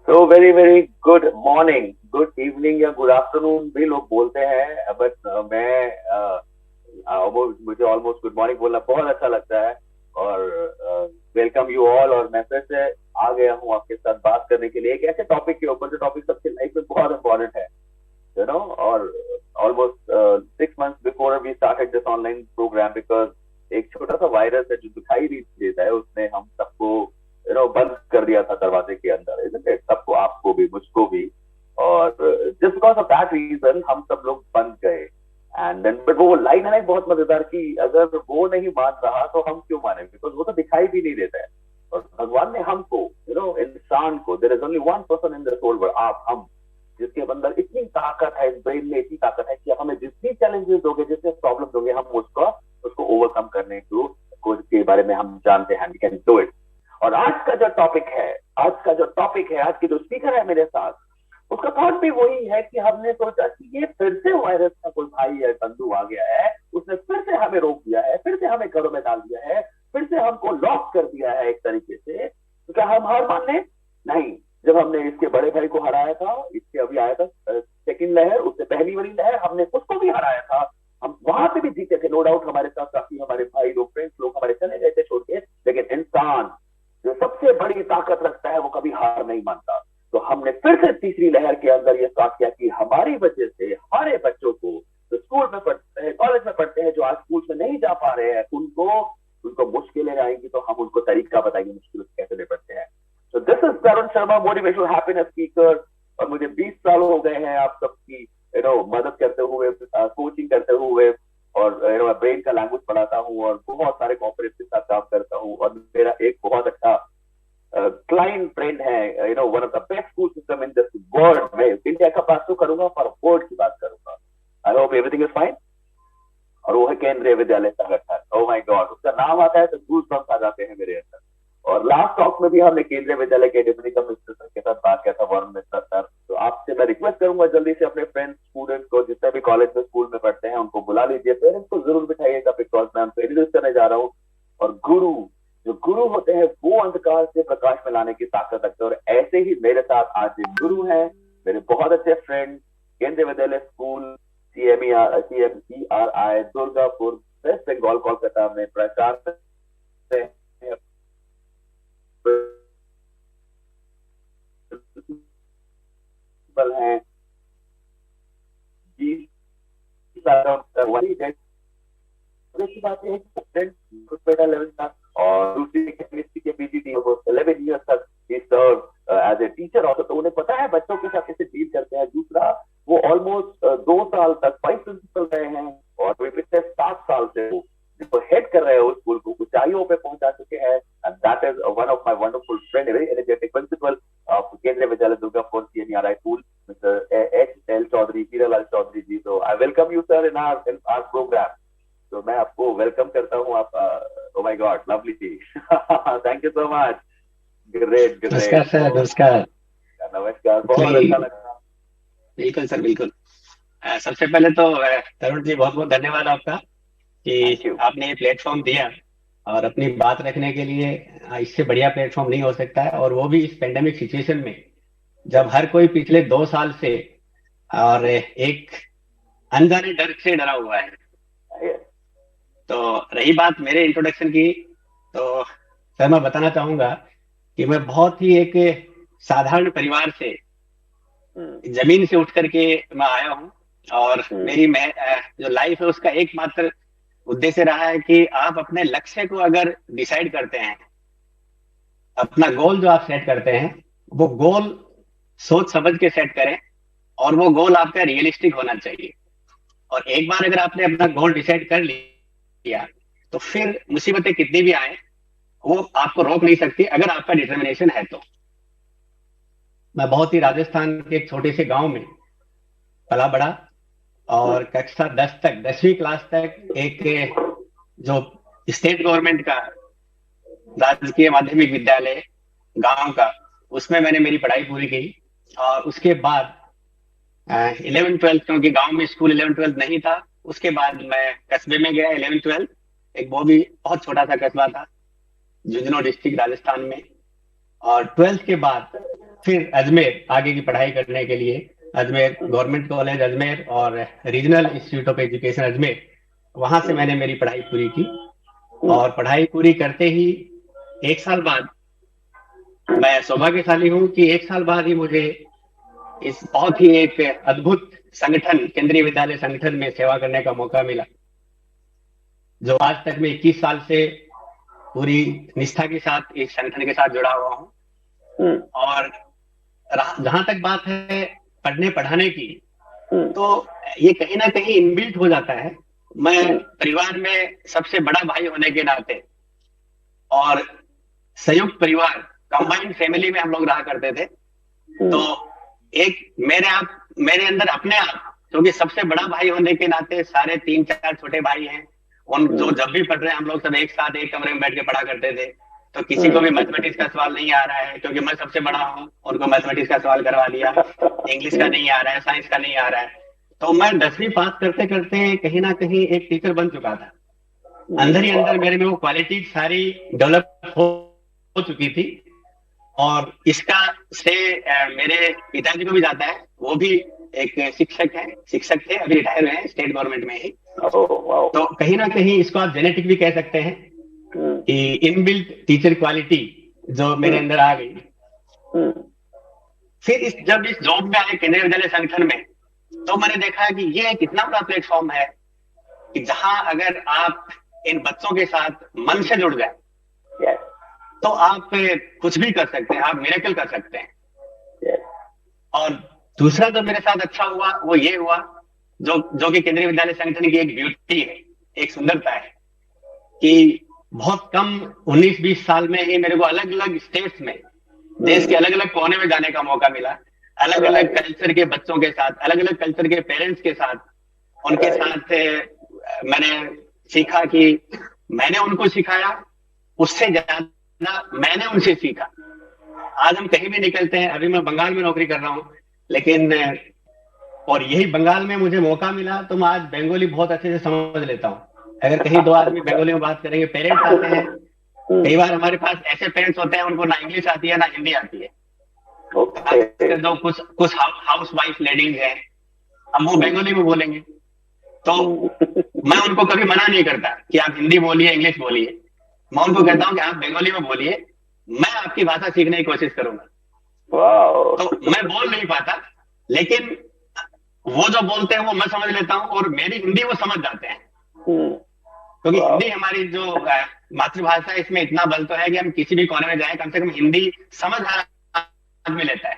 तो very very good morning, good evening या good afternoon भी लोग बोलते हैं, बट मुझे ऑलमोस्ट गुड मॉर्निंग बोलना बहुत अच्छा लगता है। और वेलकम यू ऑल। और मैं फिर से आ गया हूँ आपके साथ बात करने के लिए एक ऐसे टॉपिक के ऊपर जो टॉपिक सबके लाइफ में बहुत इंपॉर्टेंट है, यू नो। और almost 6 months before we started this online program, because एक छोटा सा वायरस है जो दिखाई नहीं देता है, उसने हम सबको बंद कर दिया था दरवाजे के अंदर, isn't it? सबको, आपको भी मुझको भी। और just because of that reason हम सब लोग बंद गए। एंड देन बट वो लाइन है ना बहुत मजेदार की, अगर वो नहीं मान रहा तो हम क्यों माने, बिकॉज वो तो दिखाई भी नहीं देता है। और भगवान ने हमको, इंसान को, there is only one person in this whole world, आप, हम, जिसके अंदर इतनी ताकत है, इस ब्रेन में इतनी ताकत है कि हमें जितनी चैलेंजेस दोगे, जितने प्रॉब्लम दोगे, हम उसको उसको ओवरकम करने के बारे में हम जानते हैं, वी कैन डू इट। और आज के जो स्पीकर है मेरे साथ, उसका थॉट भी वही है कि हमने सोचा कि ये फिर से वायरस का कोई भाई या बंधु आ गया है, उसने फिर से हमें रोक दिया है, फिर से हमें घरों में डाल दिया है, फिर से हमको लॉक कर दिया है एक तरीके से। तो क्या हम हार मान लें? नहीं। जब हमने इसके बड़े भाई को हराया था, इसके अभी आया था सेकंड लहर, उससे पहली वाली लहर, हमने उसको भी हराया था, हम वहां से भी जीते थे। नो डाउट हमारे साथ काफी हमारे भाई लोग, फ्रेंड्स लोग हमारे चले गए थे छोड़ के, लेकिन इंसान जो सबसे बड़ी ताकत रखता है वो कभी हार नहीं मानता। तो हमने फिर से तीसरी लहर के अंदर ये स्टार्ट किया कि हमारी वजह से हमारे बच्चों को जो स्कूल में पढ़ते हैं, कॉलेज में पढ़ते हैं, जो आज स्कूल में नहीं जा पा रहे हैं, उनको उनको मुश्किलें आएंगी तो हम उनको तरीका बताएंगे मुश्किल से कैसे निपटते हैं। तो this is Tarun Sharma, motivational happiness speaker. और मुझे 20 साल हो गए हैं आप सबकी मदद करते हुए, कोचिंग करते हुए। और मैं ब्रेन का लैंग्वेज पढ़ाता हूँ और बहुत सारे कॉर्पोरेट के साथ काम करता हूँ। और मेरा एक बहुत अच्छा क्लाइंट फ्रेंड है, one of the best school system in this world. मैं इंडिया का बात तो करूंगा, पर वर्ल्ड की बात करूंगा। I hope everything is fine. और वो है केंद्रीय विद्यालय संगठन। ओह माय गॉड, उसका नाम आता है तो गूज बम्स आ जाते हैं मेरे अंदर। और लास्ट टॉक में भी हमने केंद्रीय विद्यालय के डिप्टी कमिश्नर सर के साथ बात किया था, वरुण मिश्रा सर। तो आपसे मैं रिक्वेस्ट करूंगा जल्दी से अपने फ्रेंड्स, स्टूडेंट्स को, जितने भी कॉलेज में, स्कूल में पढ़ते हैं, उनको बुला लीजिए, पेरेंट्स को जरूर बिठाइएगा, बिकॉज मैं उनको इंट्रोड्यूस करने जा रहा हूँ। और जो गुरु होते हैं वो अंधकार से प्रकाश में लाने की ताकत रखते हैं। और ऐसे ही मेरे साथ आज एक गुरु हैं, मेरे बहुत अच्छे friend, Kendriya Vidyalaya school CMCRI Durgapur, West Bengal, Kolkata में प्रचार हैं जी। वही की बात है, लेवल का। और दूसरी केमिस्ट्री के पीजीटी को 11 ईयर्स तक ही serve as a teacher also, तो उन्हें पता है बच्चों के साथ कैसे डील करते हैं। दूसरा, वो ऑलमोस्ट 2 साल तक वाइस प्रिंसिपल रहे हैं, और वे पिछले 7 साल से वो हेड कर रहे हैं उस स्कूल को, ऊंचाइयों पे पहुंचा चुके हैं। And that is one of my wonderful friend, very energetic principal of Kendriya Vidyalaya Durgapur CMERI school, mister HL Chaudhary, Hiralal Chaudhary ji. तो I welcome you sir in our program. तो मैं आपको वेलकम करता हूँ। आप, oh my god, lovely thank you so much. Great नमस्कार great. Sir, नमस्कार नमस्कार, बहुत जी। अच्छा लगा। बिल्कुल सर, बिल्कुल। सबसे पहले तो तरुण जी, बहुत बहुत धन्यवाद आपका थैंक कि यू। आपने ये प्लेटफॉर्म दिया। और अपनी बात रखने के लिए इससे बढ़िया प्लेटफॉर्म नहीं हो सकता है, और वो भी इस पेंडेमिक सिचुएशन में, जब हर कोई पिछले 2 साल से और एक अनजाने डर से डरा हुआ है। तो रही बात मेरे इंट्रोडक्शन की, तो सर मैं बताना चाहूंगा कि मैं बहुत ही एक साधारण परिवार से, हम्म, जमीन से उठ करके मैं आया हूँ। और हम्म, मेरी जो लाइफ है उसका एकमात्र उद्देश्य रहा है कि आप अपने लक्ष्य को अगर डिसाइड करते हैं, अपना गोल जो आप सेट करते हैं, वो गोल सोच समझ के सेट करें, और वो गोल आपका रियलिस्टिक होना चाहिए। और एक बार अगर आपने अपना गोल डिसाइड कर लिया, तो फिर मुसीबतें कितनी भी आए, वो आपको रोक नहीं सकती अगर आपका डिटर्मिनेशन है तो। मैं बहुत ही राजस्थान के एक छोटे से गांव में पला बड़ा, हम्म, और कक्षा 10 तक, 10वीं क्लास तक एक जो स्टेट गवर्नमेंट का राजकीय माध्यमिक विद्यालय गांव का, उसमें मैंने मेरी पढ़ाई पूरी की। और उसके बाद 11th 12th, क्योंकि गांव में स्कूल 11th 12th नहीं था, उसके बाद मैं कस्बे में गया 11th 12th। एक वो भी बहुत छोटा सा कस्बा था, झुंझुनू डिस्ट्रिक्ट राजस्थान में। और 12th के बाद फिर अजमेर आगे की पढ़ाई करने के लिए, अजमेर गवर्नमेंट कॉलेज अजमेर और regional institute of education Ajmer, वहां से मैंने मेरी पढ़ाई पूरी की। और पढ़ाई पूरी करते ही 1 साल बाद, मैं सौभाग्यशाली हूँ कि 1 साल बाद ही मुझे इस बहुत ही एक अद्भुत संगठन, केंद्रीय विद्यालय संगठन में सेवा करने का मौका मिला, जो आज तक मैं 21 साल से पूरी निष्ठा के साथ इस संगठन के साथ जुड़ा हुआ हूँ। और जहां तक बात है पढ़ने पढ़ाने की, तो ये कहीं ना कहीं इनबिल्ट हो जाता है। मैं परिवार में सबसे बड़ा भाई होने के नाते, और संयुक्त परिवार, कंबाइंड फैमिली में हम लोग रहा करते थे, तो एक मेरे अंदर अपने आप, क्योंकि सबसे बड़ा भाई होने के नाते सारे 3-4 छोटे भाई हैं, उन जो जब भी पढ़ रहे हैं हम लोग सब एक साथ एक कमरे में बैठ के पढ़ा करते थे। तो किसी को भी मैथमेटिक्स का सवाल नहीं आ रहा है, क्योंकि मैं सबसे बड़ा हूँ, उनको मैथमेटिक्स का सवाल करवा दिया, इंग्लिश का नहीं आ रहा है, साइंस का नहीं आ रहा है। तो मैं 10वीं पास करते करते कहीं ना कहीं एक टीचर बन चुका था। अंदर ही अंदर मेरे में वो क्वालिटी सारी डेवलप हो चुकी थी। और इसका से मेरे पिताजी को भी जाता है, वो भी एक शिक्षक थे, अभी रिटायर हुए हैं स्टेट गवर्नमेंट में ही। तो कहीं ना कहीं इसको आप जेनेटिक भी कह सकते हैं कि इनबिल्ट टीचर क्वालिटी जो मेरे अंदर आ गई। फिर जब इस जॉब में आए केंद्रीय विद्यालय संगठन में, तो मैंने देखा कि ये एक इतना बड़ा प्लेटफॉर्म है कि जहां अगर आप इन बच्चों के साथ मन से जुड़ जाए तो आप कुछ भी कर सकते हैं, आप मिरेकल कर सकते हैं। और दूसरा जो मेरे साथ अच्छा हुआ वो ये हुआ, जो कि केंद्रीय विद्यालय संगठन की एक ब्यूटी है, एक सुंदरता है, कि बहुत कम 19-20 साल में ही मेरे को अलग अलग स्टेट्स में, देश के अलग अलग कोने में जाने का मौका मिला, अलग अलग कल्चर के बच्चों के साथ, अलग अलग कल्चर के पेरेंट्स के साथ, उनके साथ मैंने सीखा कि मैंने उनको सिखाया, उससे ज्यादा मैंने उनसे सीखा। आज हम कहीं भी निकलते हैं, अभी मैं बंगाल में नौकरी कर रहा हूँ, लेकिन और यही बंगाल में मुझे मौका मिला तो मैं आज बंगाली बहुत अच्छे से समझ लेता हूँ। अगर कहीं दो आदमी बंगाली में बात करेंगे, पेरेंट्स आते हैं, कई बार हमारे पास ऐसे पेरेंट्स होते हैं उनको ना इंग्लिश आती है ना हिंदी आती है। जो कुछ हाउस वाइफ लेडीज हैं, हम वो बंगाली में बोलेंगे, तो मैं उनको कभी मना नहीं करता कि आप हिंदी बोलिए, इंग्लिश बोलिए। मैं उनको कहता हूँ कि आप बंगाली में बोलिए, मैं आपकी भाषा सीखने की कोशिश करूंगा। तो मैं बोल नहीं पाता, लेकिन वो जो बोलते हैं वो मैं समझ लेता हूँ, और मेरी हिंदी वो समझ जाते हैं, क्योंकि हिंदी हमारी जो मातृभाषा है, इसमें इतना बल तो है कि हम किसी भी कोने में जाए, कम से कम हिंदी समझ आदमी लेता है।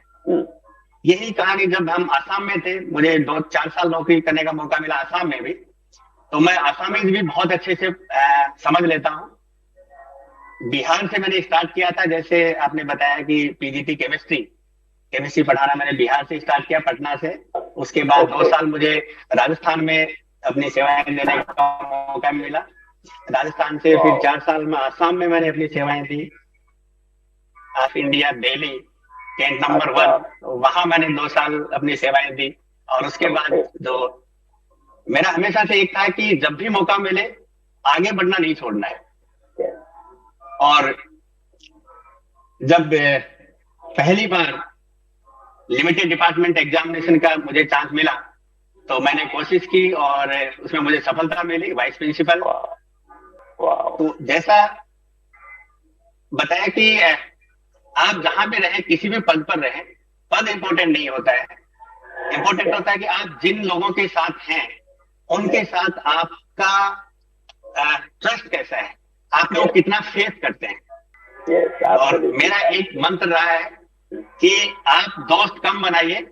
यही कहानी जब हम आसाम में थे, मुझे 2-4 साल नौकरी करने का मौका मिला आसाम में भी, तो मैं आसामीज भी बहुत अच्छे से समझ लेता हूँ। बिहार से मैंने स्टार्ट किया था, जैसे आपने बताया कि पीजीटी केमिस्ट्री पढ़ाना मैंने बिहार से स्टार्ट किया, पटना से। उसके बाद 2 साल मुझे राजस्थान में अपनी सेवाएं देने का मौका मिला। राजस्थान से फिर 4 साल में आसाम में मैंने अपनी सेवाएं दी, of India Delhi cantt number 1, वहां मैंने 2 साल अपनी सेवाएं दी। और उसके बाद जो मेरा हमेशा से एक था कि जब भी मौका मिले आगे बढ़ना नहीं छोड़ना है। और जब पहली बार लिमिटेड डिपार्टमेंट एग्जामिनेशन का मुझे चांस मिला, तो मैंने कोशिश की और उसमें मुझे सफलता मिली, वाइस प्रिंसिपल। तो जैसा बताया कि आप जहां भी रहे, किसी भी पद पर रहे, पद इंपॉर्टेंट नहीं होता है। इंपॉर्टेंट होता है कि आप जिन लोगों के साथ हैं उनके साथ आपका ट्रस्ट कैसा है, आप लोग कितना फेथ करते हैं। और मेरा एक मंत्र रहा है कि आप दोस्त कम बनाइए,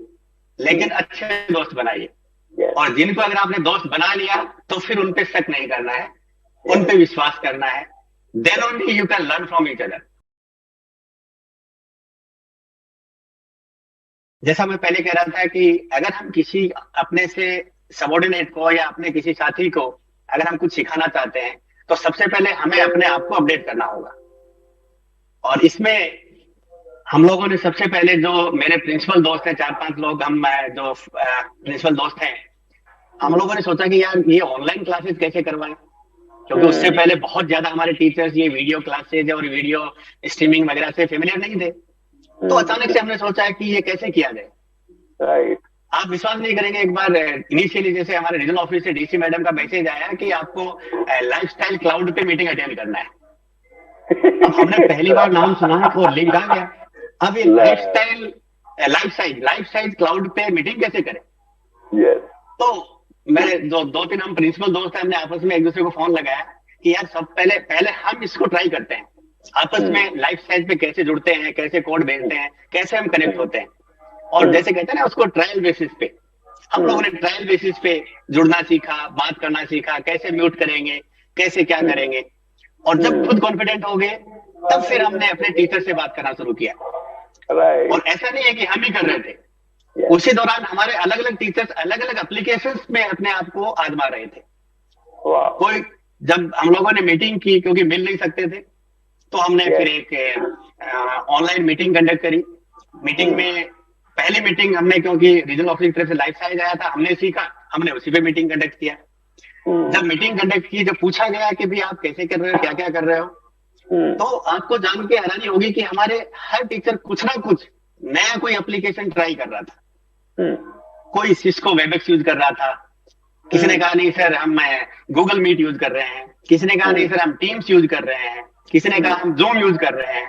लेकिन अच्छे दोस्त बनाइए। और जिनको अगर आपने दोस्त बना लिया तो फिर उन पे शक नहीं करना है, उन पे विश्वास करना है। Then only you can learn from each other. जैसा मैं पहले कह रहा था कि अगर हम किसी अपने से सबॉर्डिनेट को या अपने किसी साथी को अगर हम कुछ सिखाना चाहते हैं, तो सबसे पहले हमें अपने आप को अपडेट करना होगा। और इसमें हम लोगों ने सबसे पहले, जो मेरे प्रिंसिपल दोस्त हैं, 4-5 लोग हम जो प्रिंसिपल दोस्त हैं, हम लोगों ने सोचा कि यार ये ऑनलाइन क्लासेस कैसे करवाएं, क्योंकि उससे पहले बहुत ज्यादा हमारे टीचर्स ये वीडियो क्लासेज और वीडियो स्ट्रीमिंग वगैरह से फेमिलियर नहीं थे। तो अचानक से हमने सोचा है कि ये कैसे किया जाए। राइट। आप विश्वास नहीं करेंगे, एक बार इनिशियली जैसे हमारे रीजनल ऑफिस से डीसी मैडम का मैसेज आया कि आपको लाइफस्टाइल क्लाउड पे मीटिंग अटेंड करना है। अब हमने पहली बार नाम सुना है और लिंक आ गया। अब ये लाइफ साइज क्लाउड पे मीटिंग कैसे करें? यस। तो मेरे दो तीन हम प्रिंसिपल दोस्त हैं, हमने आपस में एक दूसरे को फोन लगाया कि यार सब पहले पहले हम इसको ट्राई करते हैं, आपस में लाइफ साइज पे कैसे जुड़ते हैं, कैसे कोड भेजते हैं, कैसे हम कनेक्ट होते हैं। और जैसे कहते हैं ना उसको ट्रायल बेसिस पे, हम लोगों ने ट्रायल बेसिस पे जुड़ना सीखा, बात करना सीखा, कैसे म्यूट करेंगे, कैसे क्या करेंगे। और जब खुद कॉन्फिडेंट हो गए तब फिर हमने अपने टीचर से बात करना शुरू किया। और ऐसा नहीं है कि हम ही कर रहे थे, उसी दौरान हमारे अलग अलग टीचर्स अलग अलग एप्लीकेशंस में अपने आप को आजमा रहे थे। कोई, जब हम लोगों ने मीटिंग की, क्योंकि मिल नहीं सकते थे, तो हमने फिर एक ऑनलाइन मीटिंग कंडक्ट करी। मीटिंग में पहली मीटिंग हमने, क्योंकि रीजनल ऑफिस की तरफ से लाइफ साइज आया था, हमने सीखा, हमने उसी पे मीटिंग कंडक्ट किया। जब मीटिंग कंडक्ट की, जब पूछा गया कि भाई आप कैसे कर रहे हो, क्या क्या कर रहे हो, तो आपको जान के हैरानी होगी कि हमारे हर टीचर कुछ ना कुछ नया कोई एप्लीकेशन ट्राई कर रहा था। कोई सिस्को वेबएक्स यूज कर रहा था, किसी ने कहा नहीं सर हम गूगल मीट यूज कर रहे हैं, किसी ने कहा नहीं सर हम टीम्स यूज कर रहे हैं, किसी ने कहा हम जूम यूज कर रहे हैं।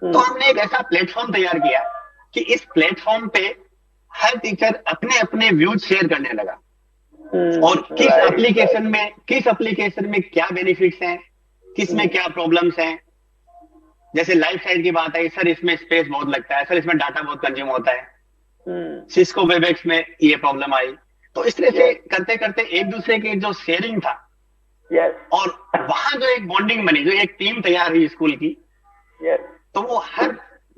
तो हमने एक ऐसा प्लेटफॉर्म तैयार किया कि इस प्लेटफॉर्म पे हर टीचर अपने अपने व्यूज शेयर करने लगा, और किस एप्लीकेशन में क्या बेनिफिट्स हैं, किस में क्या प्रॉब्लम्स हैं। जैसे लाइफ साइड की बात आई, सर इसमें स्पेस बहुत लगता है, सर इसमें डाटा बहुत कंज्यूम होता है, सिस्को वेबएक्स में ये प्रॉब्लम आई। तो इस तरह से करते करते एक दूसरे के जो शेयरिंग था, और वहां जो एक बॉन्डिंग बनी, जो एक टीम तैयार हुई स्कूल की, तो वो हर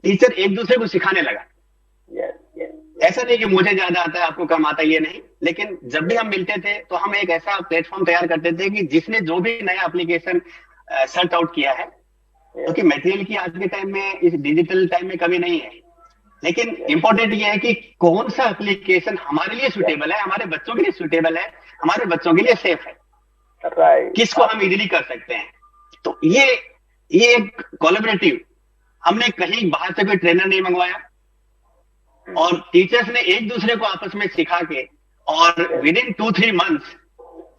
टीचर एक दूसरे को सिखाने लगा। ऐसा नहीं कि मुझे ज्यादा आता है आपको कम आता है, ये नहीं, लेकिन जब भी हम मिलते थे तो हम एक ऐसा प्लेटफॉर्म तैयार करते थे कि जिसने जो भी नया एप्लीकेशन सर्च आउट किया है, क्योंकि मटेरियल की आज के टाइम में, इस डिजिटल टाइम में कमी नहीं है, लेकिन इंपॉर्टेंट ये है कि कौन सा एप्लीकेशन हमारे लिए सुटेबल है, हमारे बच्चों के लिए सुटेबल है, हमारे बच्चों के लिए सेफ है, किसको हम इजीली कर सकते हैं। तो ये एक कोलैबोरेटिव, हमने कहीं बाहर से कोई ट्रेनर नहीं मंगवाया, और टीचर्स ने एक दूसरे को आपस में सिखा के, और विद इन 2-3 मंथ्स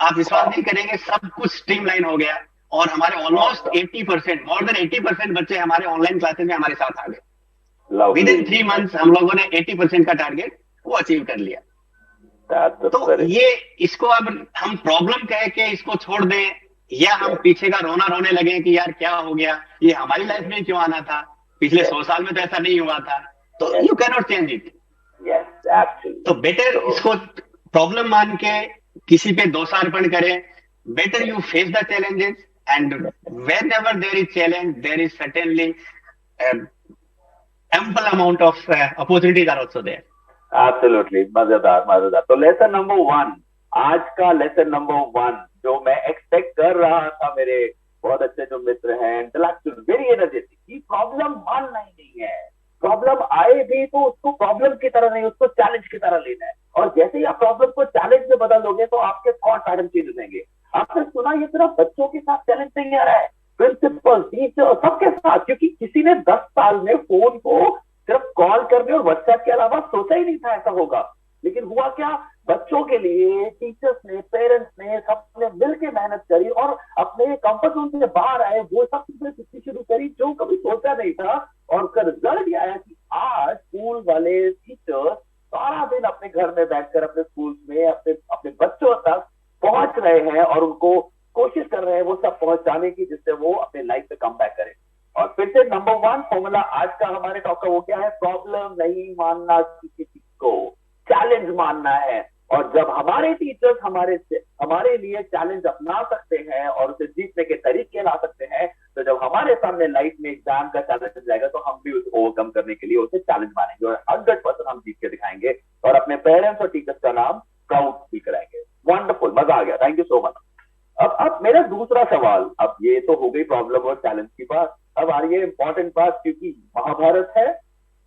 आप विश्वास नहीं करेंगे सब कुछ स्ट्रीमलाइन हो गया, और हमारे ऑलमोस्ट 80%, मोर देन 80% बच्चे हमारे ऑनलाइन क्लासेस में हमारे साथ आ गए। विद इन 3 मंथ्स हम लोगों ने 80% का टारगेट वो अचीव कर लिया। तो ये, इसको अब हम प्रॉब्लम कह के इसको छोड़ दें, या हम पीछे का रोना रोने लगे कि यार क्या हो गया, ये हमारी लाइफ में क्यों आना था, पिछले 100 साल में तो ऐसा नहीं हुआ था, तो you can not change it. तो बेटर इसको प्रॉब्लम मान के किसी पे दोषारोपण करें, better you face the challenges, and whenever there is challenge, there is certainly ample amount of opportunities are also there. Absolutely, मजेदार मजेदार। तो लेसन नंबर 1, आज का लेसन नंबर 1 जो मैं एक्सपेक्ट कर रहा था, मेरे बहुत अच्छे जो मित्र हैं, इंटेलेक्चुअल, वेरी एनर्जेटिक, कि प्रॉब्लम मानना ही नहीं है, प्रॉब्लम आए भी तो उसको प्रॉब्लम की तरह नहीं, उसको चैलेंज की तरह लेना है। और जैसे ही आप प्रॉब्लम को चैलेंज में बदल दोगे तो आपके थॉट पैटर्न चेंज हो जाएंगे। आपने सुना ये सिर्फ बच्चों के साथ चैलेंज नहीं आ रहा है, प्रिंसिपल, टीचर, सबके साथ, क्योंकि किसी ने 10 साल में फोन को सिर्फ कॉल करने और व्हाट्सएप के अलावा सोचा ही नहीं था ऐसा होगा। लेकिन हुआ क्या, बच्चों के लिए टीचर्स ने, पेरेंट्स ने, सबने मिलकर मेहनत करी और अपने कंफर्ट जोन से बाहर आए, वो सब चीजें सीखनी शुरू करी जो कभी सोचा नहीं था। और उसका रिजल्ट ये आया कि आज स्कूल वाले टीचर्स सारा दिन अपने घर में बैठकर अपने स्कूल में अपने बच्चों तक पहुंच रहे हैं, और उनको कोशिश कर रहे हैं वो सब पहुंचाने की, जिससे वो अपने लाइफ में कम बैक करें। और फिर से नंबर 1 फॉर्मूला आज का हमारे टॉक का वो क्या है, प्रॉब्लम नहीं मानना किसी चीज को, चैलेंज मानना है। और जब हमारे टीचर्स हमारे लिए चैलेंज अपना सकते हैं और उसे जीतने के तरीके ला सकते हैं, तो जब हमारे सामने लाइफ में एग्जाम का चैलेंज जाएगा तो हम भी उसे ओवरकम करने के लिए उसे चैलेंज मानेंगे, और 100% हम जीत के दिखाएंगे, और अपने पेरेंट्स और टीचर्स का नाम प्राउड भी कराएंगे। वंडरफुल, मजा आ गया, थैंक यू सो मच। अब मेरा दूसरा सवाल, अब ये तो हो गई प्रॉब्लम और चैलेंज की बात, अब आ रही है इंपॉर्टेंट बात, क्योंकि महाभारत है,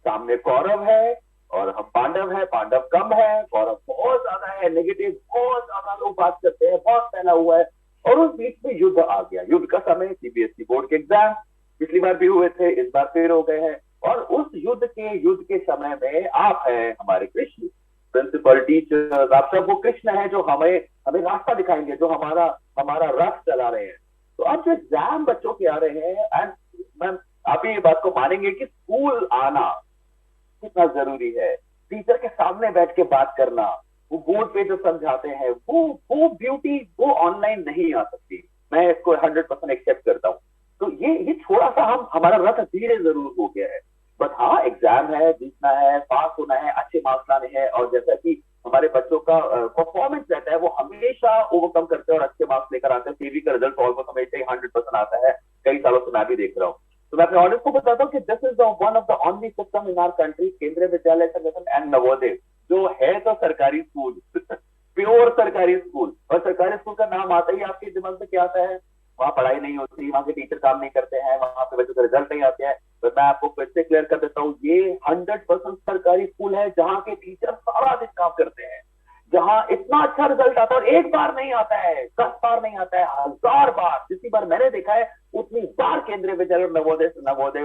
सामने कौरव है और हम पांडव है, पांडव कम है, कौरव बहुत ज्यादा है, नेगेटिव बहुत ज्यादा लोग बात करते हैं, बहुत फैला हुआ है, और उस बीच में युद्ध आ गया। युद्ध का समय, सीबीएसई बोर्ड के एग्जाम पिछली बार भी हुए थे, इस बार फिर हो गए हैं, और उस युद्ध के समय में आप हैं हमारे कृष्ण, प्रिंसिपल, टीचर्स, आप सब वो कृष्ण है जो हमें हमें रास्ता दिखाएंगे, जो हमारा हमारा रथ चला रहे हैं। तो अब जो एग्जाम बच्चों के आ रहे हैं, एंड मैम आप ये बात को मानेंगे कि स्कूल आना कितना जरूरी है। टीचर के सामने बैठ के बात करना, वो बोर्ड पे जो समझाते हैं, वो ब्यूटी वो ऑनलाइन नहीं आ सकती। मैं इसको 100% एक्सेप्ट करता हूँ। तो ये थोड़ा सा हमारा रथ धीरे जरूर हो गया है। बट हाँ, एग्जाम है, जीतना है, पास होना है, अच्छे मार्क्स लाने हैं, और जैसा कि हमारे बच्चों का परफॉर्मेंस रहता है, वो हमेशा ओवरकम करते हैं और अच्छे मार्क्स लेकर आते हैं। सीवी का रिजल्ट ऑलमोस्ट हमेशा ही 100% आता है, कई सालों से मैं भी देख रहा हूँ। तो मैं अपने ऑडियंस को बताता हूँ कि this is one of the only system in our country, Kendriya Vidyalaya संगठन एंड नवोदय, जो है तो सरकारी स्कूल प्योर सरकारी स्कूल। और सरकारी स्कूल का नाम आता ही आपके दिमाग में क्या आता है? वहाँ पढ़ाई नहीं होती, वहाँ के टीचर काम नहीं करते हैं, वहाँ पे बच्चों के रिजल्ट नहीं आते हैं। तो मैं आपको फिर से क्लियर कर देता हूँ, ये 100% सरकारी स्कूल है, जहाँ के टीचर सारा दिन काम करते हैं, जहाँ इतना अच्छा रिजल्ट आता है। और एक बार नहीं आता है, 10 बार नहीं आता है, 1000 बार। जितनी बार मैंने देखा है उतनी बार केंद्रीय विद्यालय नवोदय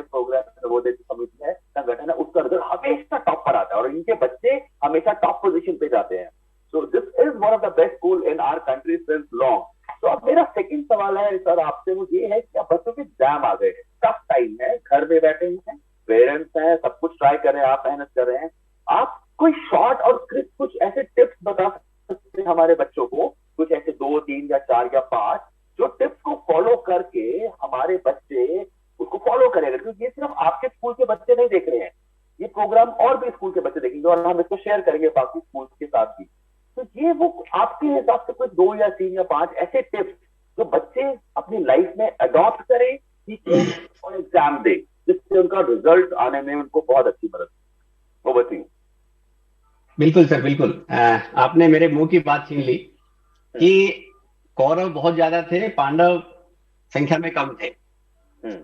प्रोग्राम, नवोदय समिति है, संगठन है, उसका रिजल्ट हमेशा टॉप पर आता है और इनके बच्चे हमेशा टॉप पोजीशन पे जाते हैं। So this is one of the best school in our country since long. तो अब मेरा सेकंड सवाल है सर आपसे, वो ये है कि अब बच्चों के एग्जाम आ गए हैं, टफ टाइम है, घर में बैठे हुए हैं, पेरेंट्स हैं, सब कुछ ट्राई कर रहे हैं, आप मेहनत कर रहे हैं, आप कोई शॉर्ट और क्रिस्प कुछ ऐसे टिप्स बता सकते हैं हमारे बच्चों को, कुछ ऐसे 2, 3 या 4 या 5 जो टिप्स को फॉलो करके हमारे बच्चे उसको फॉलो करेंगे? क्योंकि ये सिर्फ आपके स्कूल के बच्चे नहीं देख रहे हैं, ये प्रोग्राम और भी स्कूल के बच्चे देखेंगे और हम इसको शेयर करेंगे बाकी स्कूल के साथ भी। तो ये वो आपके हिसाब से कुछ 2 या 3 या 5 ऐसे टिप्स जो बच्चे अपनी लाइफ में अडॉप्ट करें, सीखें और एग्जाम दें, जिससे उनका रिजल्ट आने में उनको बहुत अच्छी मदद हो। वो बताइए। बिल्कुल सर, बिल्कुल। आपने मेरे मुंह की बात छीन ली कि कौरव बहुत ज्यादा थे, पांडव संख्या में कम थे।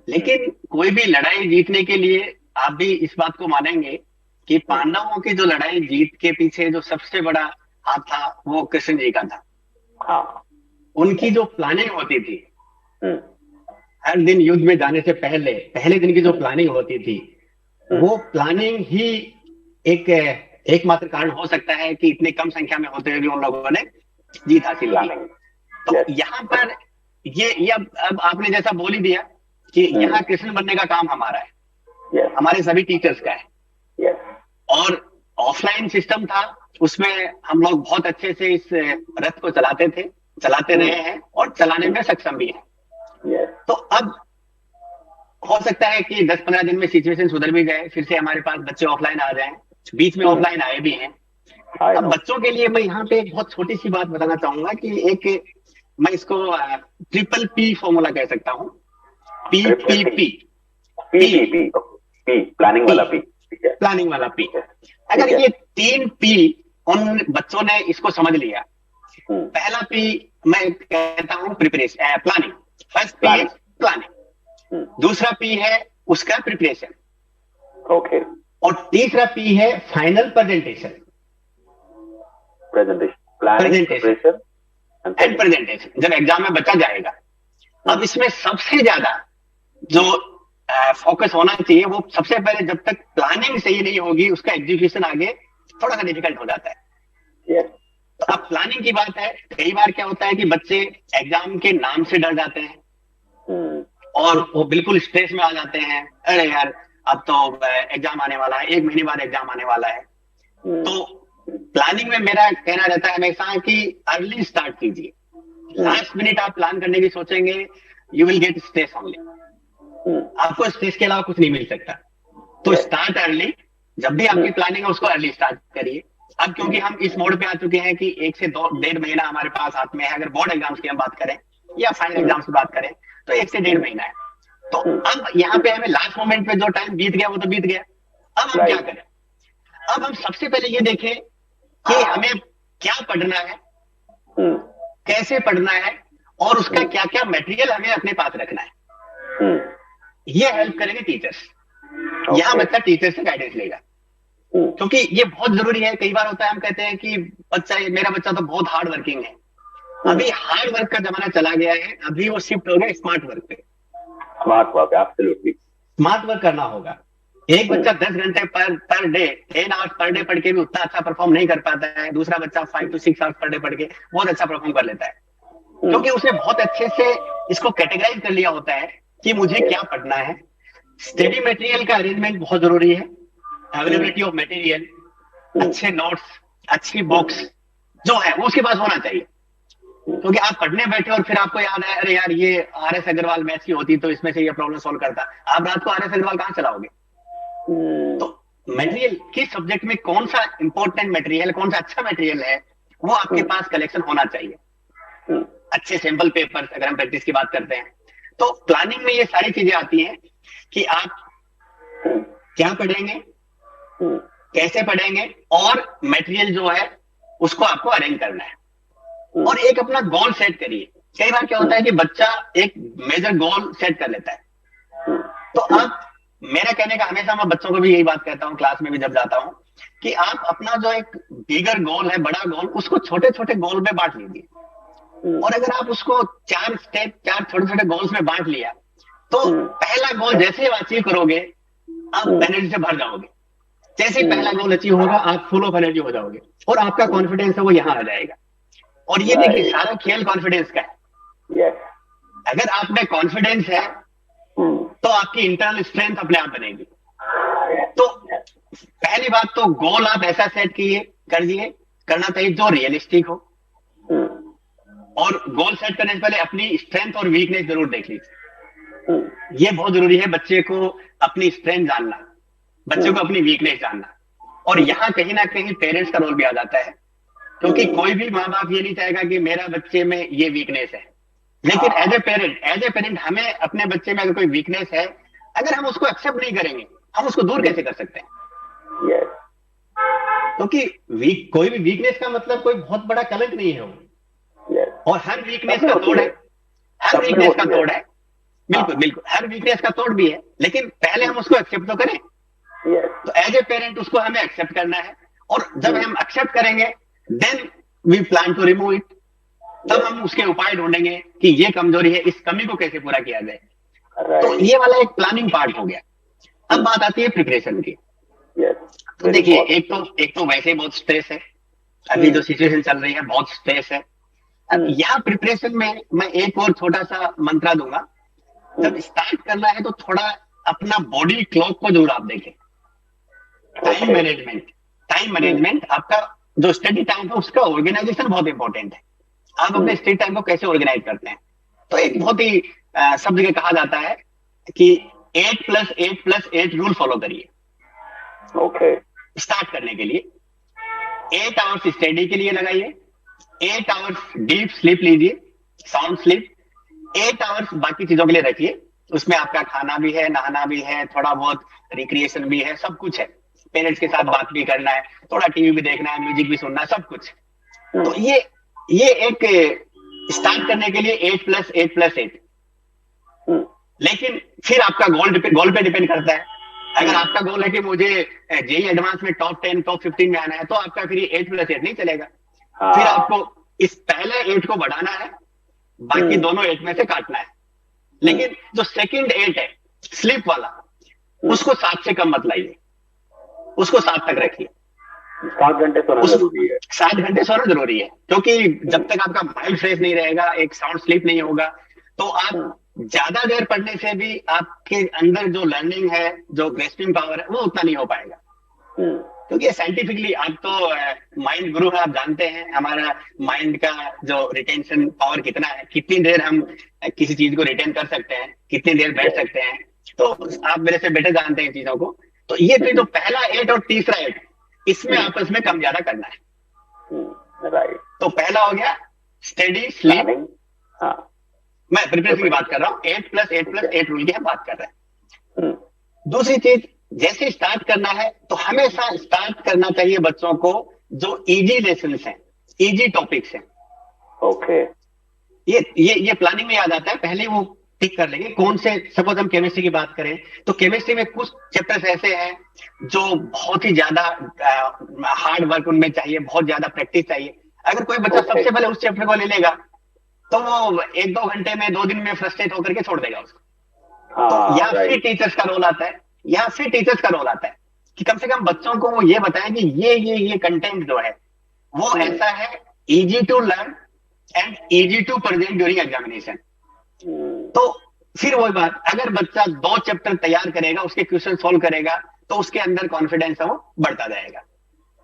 लेकिन कोई भी लड़ाई जीतने के लिए आप भी इस बात को मानेंगे कि पांडवों की जो लड़ाई जीत के पीछे जो सबसे बड़ा हाथ था वो कृष्ण जी का था। हाँ, उनकी जो प्लानिंग होती थी, हर दिन युद्ध में जाने से पहले पहले दिन की जो प्लानिंग होती थी, वो प्लानिंग ही एक एकमात्र कारण हो सकता है कि इतने कम संख्या में होते हुए भी उन लोगों ने जीत हासिल की। तो यहाँ पर ये अब आपने जैसा बोल ही दिया कि यहाँ कृष्ण बनने का काम हमारा है, हमारे सभी टीचर्स का है। और ऑफलाइन सिस्टम था, उसमें हम लोग बहुत अच्छे से इस रथ को चलाते थे, चलाते रहे हैं और चलाने में सक्षम भी है। तो अब हो सकता है कि 10-15 दिन में सिचुएशन सुधर भी जाए, फिर से हमारे पास बच्चे ऑफलाइन आ जाएं, बीच में ऑफलाइन आए भी हैं। अब बच्चों के लिए मैं यहाँ पे एक बहुत छोटी सी बात बताना चाहूंगा कि एक मैं इसको ट्रिपल पी फॉर्मूला कह सकता हूँ। पी प्लानिंग वाला पी, प्लानिंग वाला पी। अगर ये 3 पी उन बच्चों ने इसको समझ लिया, पहला पी मैं कहता हूँ प्रिपरेशन, प्लानिंग। फर्स्ट पी है प्लानिंग, दूसरा पी है उसका प्रिपरेशन, ओके, और तीसरा पी है final presentation. Presentation and presentation जब एग्जाम में बच्चा जाएगा। अब इसमें सबसे ज्यादा जो फोकस होना चाहिए, वो सबसे पहले जब तक प्लानिंग सही नहीं होगी उसका एग्जीक्यूशन आगे थोड़ा सा डिफिकल्ट हो जाता है। तो अब प्लानिंग की बात है, कई बार क्या होता है कि बच्चे एग्जाम के नाम से डर जाते हैं और वो बिल्कुल स्ट्रेस में आ जाते हैं, अरे यार अब तो एग्जाम आने वाला है, 1 महीने बाद एग्जाम आने वाला है। तो प्लानिंग में मेरा कहना रहता है हमेशा कि अर्ली स्टार्ट कीजिए। लास्ट मिनट आप प्लान करने की सोचेंगे, you will get stress only, आपको स्ट्रेस के अलावा कुछ नहीं मिल सकता। तो स्टार्ट अर्ली, जब भी आपकी प्लानिंग है उसको अर्ली स्टार्ट करिए। अब क्योंकि हम इस मोड पे आ चुके हैं कि 1 से 1.5 महीना हमारे पास हाथ में है, अगर बोर्ड एग्जाम्स की हम बात करें या फाइनल एग्जाम्स की बात करें तो 1 से 1.5 महीना है। तो अब यहाँ पे हमें लास्ट मोमेंट पे जो टाइम बीत गया वो तो बीत गया, अब हम क्या करें? अब हम सबसे पहले ये देखें कि हमें क्या पढ़ना है, कैसे पढ़ना है और उसका क्या क्या मटेरियल हमें अपने पास रखना है। ये हेल्प करेंगे टीचर्स। यहाँ बच्चा टीचर से गाइडेंस लेगा, क्योंकि ये बहुत जरूरी है। कई बार होता है हम कहते हैं कि मेरा बच्चा तो बहुत हार्ड वर्किंग है। अभी हार्ड वर्क का जमाना चला गया है, अभी वो शिफ्ट हो गया स्मार्ट वर्क पे। Smart work, absolutely smart work करना होगा। एक बच्चा 10 घंटे per day, 10 hours per day पढ़ के भी उतना अच्छा परफॉर्म नहीं कर पाता है, दूसरा बच्चा 5 to 6 आवर्स पर डे पढ़ के बहुत अच्छा परफॉर्म कर लेता है, क्योंकि उसने बहुत अच्छे से इसको कैटेगराइज कर लिया होता है कि मुझे क्या पढ़ना है। स्टडी मटेरियल का अरेंजमेंट बहुत जरूरी है, अवेलेबिलिटी ऑफ मटेरियल, अच्छे नोट्स, अच्छी बुक्स जो है वो उसके पास होना चाहिए। क्योंकि आप पढ़ने बैठे और फिर आपको याद है, अरे यार ये आर एस अग्रवाल मैथ्स की होती तो इसमें से ये प्रॉब्लम सॉल्व करता, आप रात को आर एस अग्रवाल कहाँ चलाओगे? तो मटेरियल किस सब्जेक्ट में कौन सा इंपॉर्टेंट मटेरियल, कौन सा अच्छा मटेरियल है, वो आपके पास कलेक्शन होना चाहिए। अच्छे सैंपल पेपर, अगर हम प्रैक्टिस की बात करते हैं तो प्लानिंग में ये सारी चीजें आती हैं कि आप क्या पढ़ेंगे, कैसे पढ़ेंगे, और मटेरियल जो है उसको आपको अरेंज करना है। और एक अपना गोल सेट करिए। कई बार क्या होता है कि बच्चा एक मेजर गोल सेट कर लेता है, तो आप, मेरा कहने का हमेशा मैं बच्चों को भी यही बात कहता हूँ, क्लास में भी जब जाता हूँ, कि आप अपना जो एक बिगर गोल है, बड़ा गोल, उसको छोटे छोटे गोल में बांट लीजिए। और अगर आप उसको 4 स्टेप, 4 छोटे छोटे गोल्स में बांट लिया, तो पहला गोल जैसे ही अचीव करोगे आप एनर्जी से भर जाओगे। जैसे ही पहला गोल अचीव होगा आप फुल ऑफ एनर्जी हो जाओगे, और आपका कॉन्फिडेंस है वो यहाँ आ जाएगा। और ये देखिए सारा खेल कॉन्फिडेंस का है। अगर आप में कॉन्फिडेंस है तो आपकी इंटरनल स्ट्रेंथ अपने आप बनेगी। तो पहली बात तो गोल आप ऐसा सेट करना चाहिए जो रियलिस्टिक हो, और गोल सेट करने से पहले अपनी स्ट्रेंथ और वीकनेस जरूर देख लीजिए। ये बहुत जरूरी है, बच्चे को अपनी स्ट्रेंथ जानना, बच्चे को अपनी वीकनेस जानना। और यहाँ कहीं ना कहीं पेरेंट्स का रोल भी आ जाता है, क्योंकि कोई भी माँ बाप ये नहीं चाहेगा कि मेरा बच्चे में ये वीकनेस है, लेकिन एज ए पेरेंट हमें अपने बच्चे में अगर कोई वीकनेस है, अगर हम उसको एक्सेप्ट नहीं करेंगे, हम उसको दूर कैसे कर सकते हैं? क्योंकि कोई भी वीकनेस का मतलब कोई बहुत बड़ा कलंक नहीं है वो। और हर वीकनेस का तोड़ है, हर वीकनेस का तोड़ है, बिल्कुल बिल्कुल, हर वीकनेस का तोड़ भी है, लेकिन पहले हम उसको एक्सेप्ट तो करें। तो एज ए पेरेंट उसको हमें एक्सेप्ट करना है, और जब हम एक्सेप्ट करेंगे then we plan to remove it. तब हम उसके उपाय ढूंढेंगे कि ये कमजोरी है, इस कमी को कैसे पूरा किया जाए। तो ये वाला एक प्लानिंग पार्ट हो गया। अब बात आती है प्रिपरेशन की। तो देखिए एक तो वैसे ही बहुत स्ट्रेस है, अभी जो सिचुएशन चल रही है बहुत स्ट्रेस है। अब यहाँ प्रिपरेशन में मैं एक और छोटा सा मंत्रा दूंगा। जब स्टार्ट करना है तो थोड़ा अपना बॉडी क्लॉक को जरूर आप देखें। टाइम मैनेजमेंट आपका जो स्टडी टाइम है उसका ऑर्गेनाइजेशन बहुत इंपॉर्टेंट है। आप अपने स्टडी टाइम को कैसे ऑर्गेनाइज करते हैं? तो एक बहुत ही सब जगह कहा जाता है कि 8+8+8 रूल फॉलो करिए। स्टार्ट करने के लिए 8 आवर्स स्टडी के लिए लगाइए, 8 आवर्स डीप स्लीप लीजिए, साउंड स्लीप, 8 आवर्स बाकी चीजों के लिए रखिए। उसमें आपका खाना भी है, नहाना भी है, थोड़ा बहुत रिक्रिएशन भी है, सब कुछ है। पेरेंट्स के साथ बात भी करना है, थोड़ा टीवी भी देखना है, म्यूजिक भी सुनना है, सब कुछ। तो ये एक स्टार्ट करने के लिए 8+8+8। लेकिन फिर आपका गोल पे डिपेंड करता है। अगर आपका गोल है कि मुझे जेई एडवांस में टॉप 10 टॉप 15 में आना है, तो आपका फिर 8+8 नहीं चलेगा। फिर आपको इस पहले 8 को बढ़ाना है, बाकी दोनों 8 में से काटना है। लेकिन जो सेकंड 8 है स्लीप वाला, उसको 7 से कम मत लाइए, उसको 7 तक रखिए। 7 घंटे सोना जरूरी है। 7 घंटे सोना जरूरी है, क्योंकि जब तक आपका माइंड फ्रेश नहीं रहेगा, एक साउंड स्लीप नहीं होगा, तो आप ज्यादा देर पढ़ने से भी आपके अंदर जो लर्निंग है, जो ग्रेस्पिंग पावर है, वो उतना नहीं हो पाएगा। क्योंकि साइंटिफिकली, आप तो माइंड गुरु है, आप जानते हैं हमारा माइंड का जो रिटेंशन पावर कितना है, कितनी देर हम किसी चीज को रिटेन कर सकते हैं, कितनी देर बैठ सकते हैं। तो आप मेरे से बेटर जानते हैं चीजों को। तो ये फिर जो पहला 8 और तीसरा 8, इसमें आपस में कम ज्यादा करना है। राइट। तो पहला हो गया स्टडी स्लीप। मैं प्रिपरेशन की बात कर रहा हूँ, 8+8+8 रूल की हम बात कर रहे हैं। दूसरी चीज, जैसे स्टार्ट करना है तो हमेशा स्टार्ट करना चाहिए बच्चों को जो इजी लेसन हैं, इजी टॉपिक्स हैं। ये प्लानिंग में याद आता है, पहले वो टिक कर लेंगे कौन से। सपोज हम केमिस्ट्री की बात करें तो केमिस्ट्री में कुछ चैप्टर्स ऐसे हैं जो बहुत ही ज्यादा हार्ड वर्क उनमें चाहिए, बहुत ज्यादा प्रैक्टिस चाहिए। अगर कोई बच्चा सबसे पहले उस चैप्टर को ले लेगा तो वो 1-2 घंटे में, 2 दिन में फ्रस्ट्रेट होकर के छोड़ देगा उसको। तो या फिर टीचर्स का रोल आता है यहाँ फिर टीचर्स का रोल आता है कि कम से कम बच्चों को वो ये बताएं कि ये कंटेंट जो है वो हम्म, ऐसा है, easy to learn and easy to present during examination. Hmm, तो फिर वही बात, अगर बच्चा 2 चैप्टर तैयार करेगा, उसके क्वेश्चन सोल्व करेगा, तो उसके अंदर कॉन्फिडेंस है वो बढ़ता जाएगा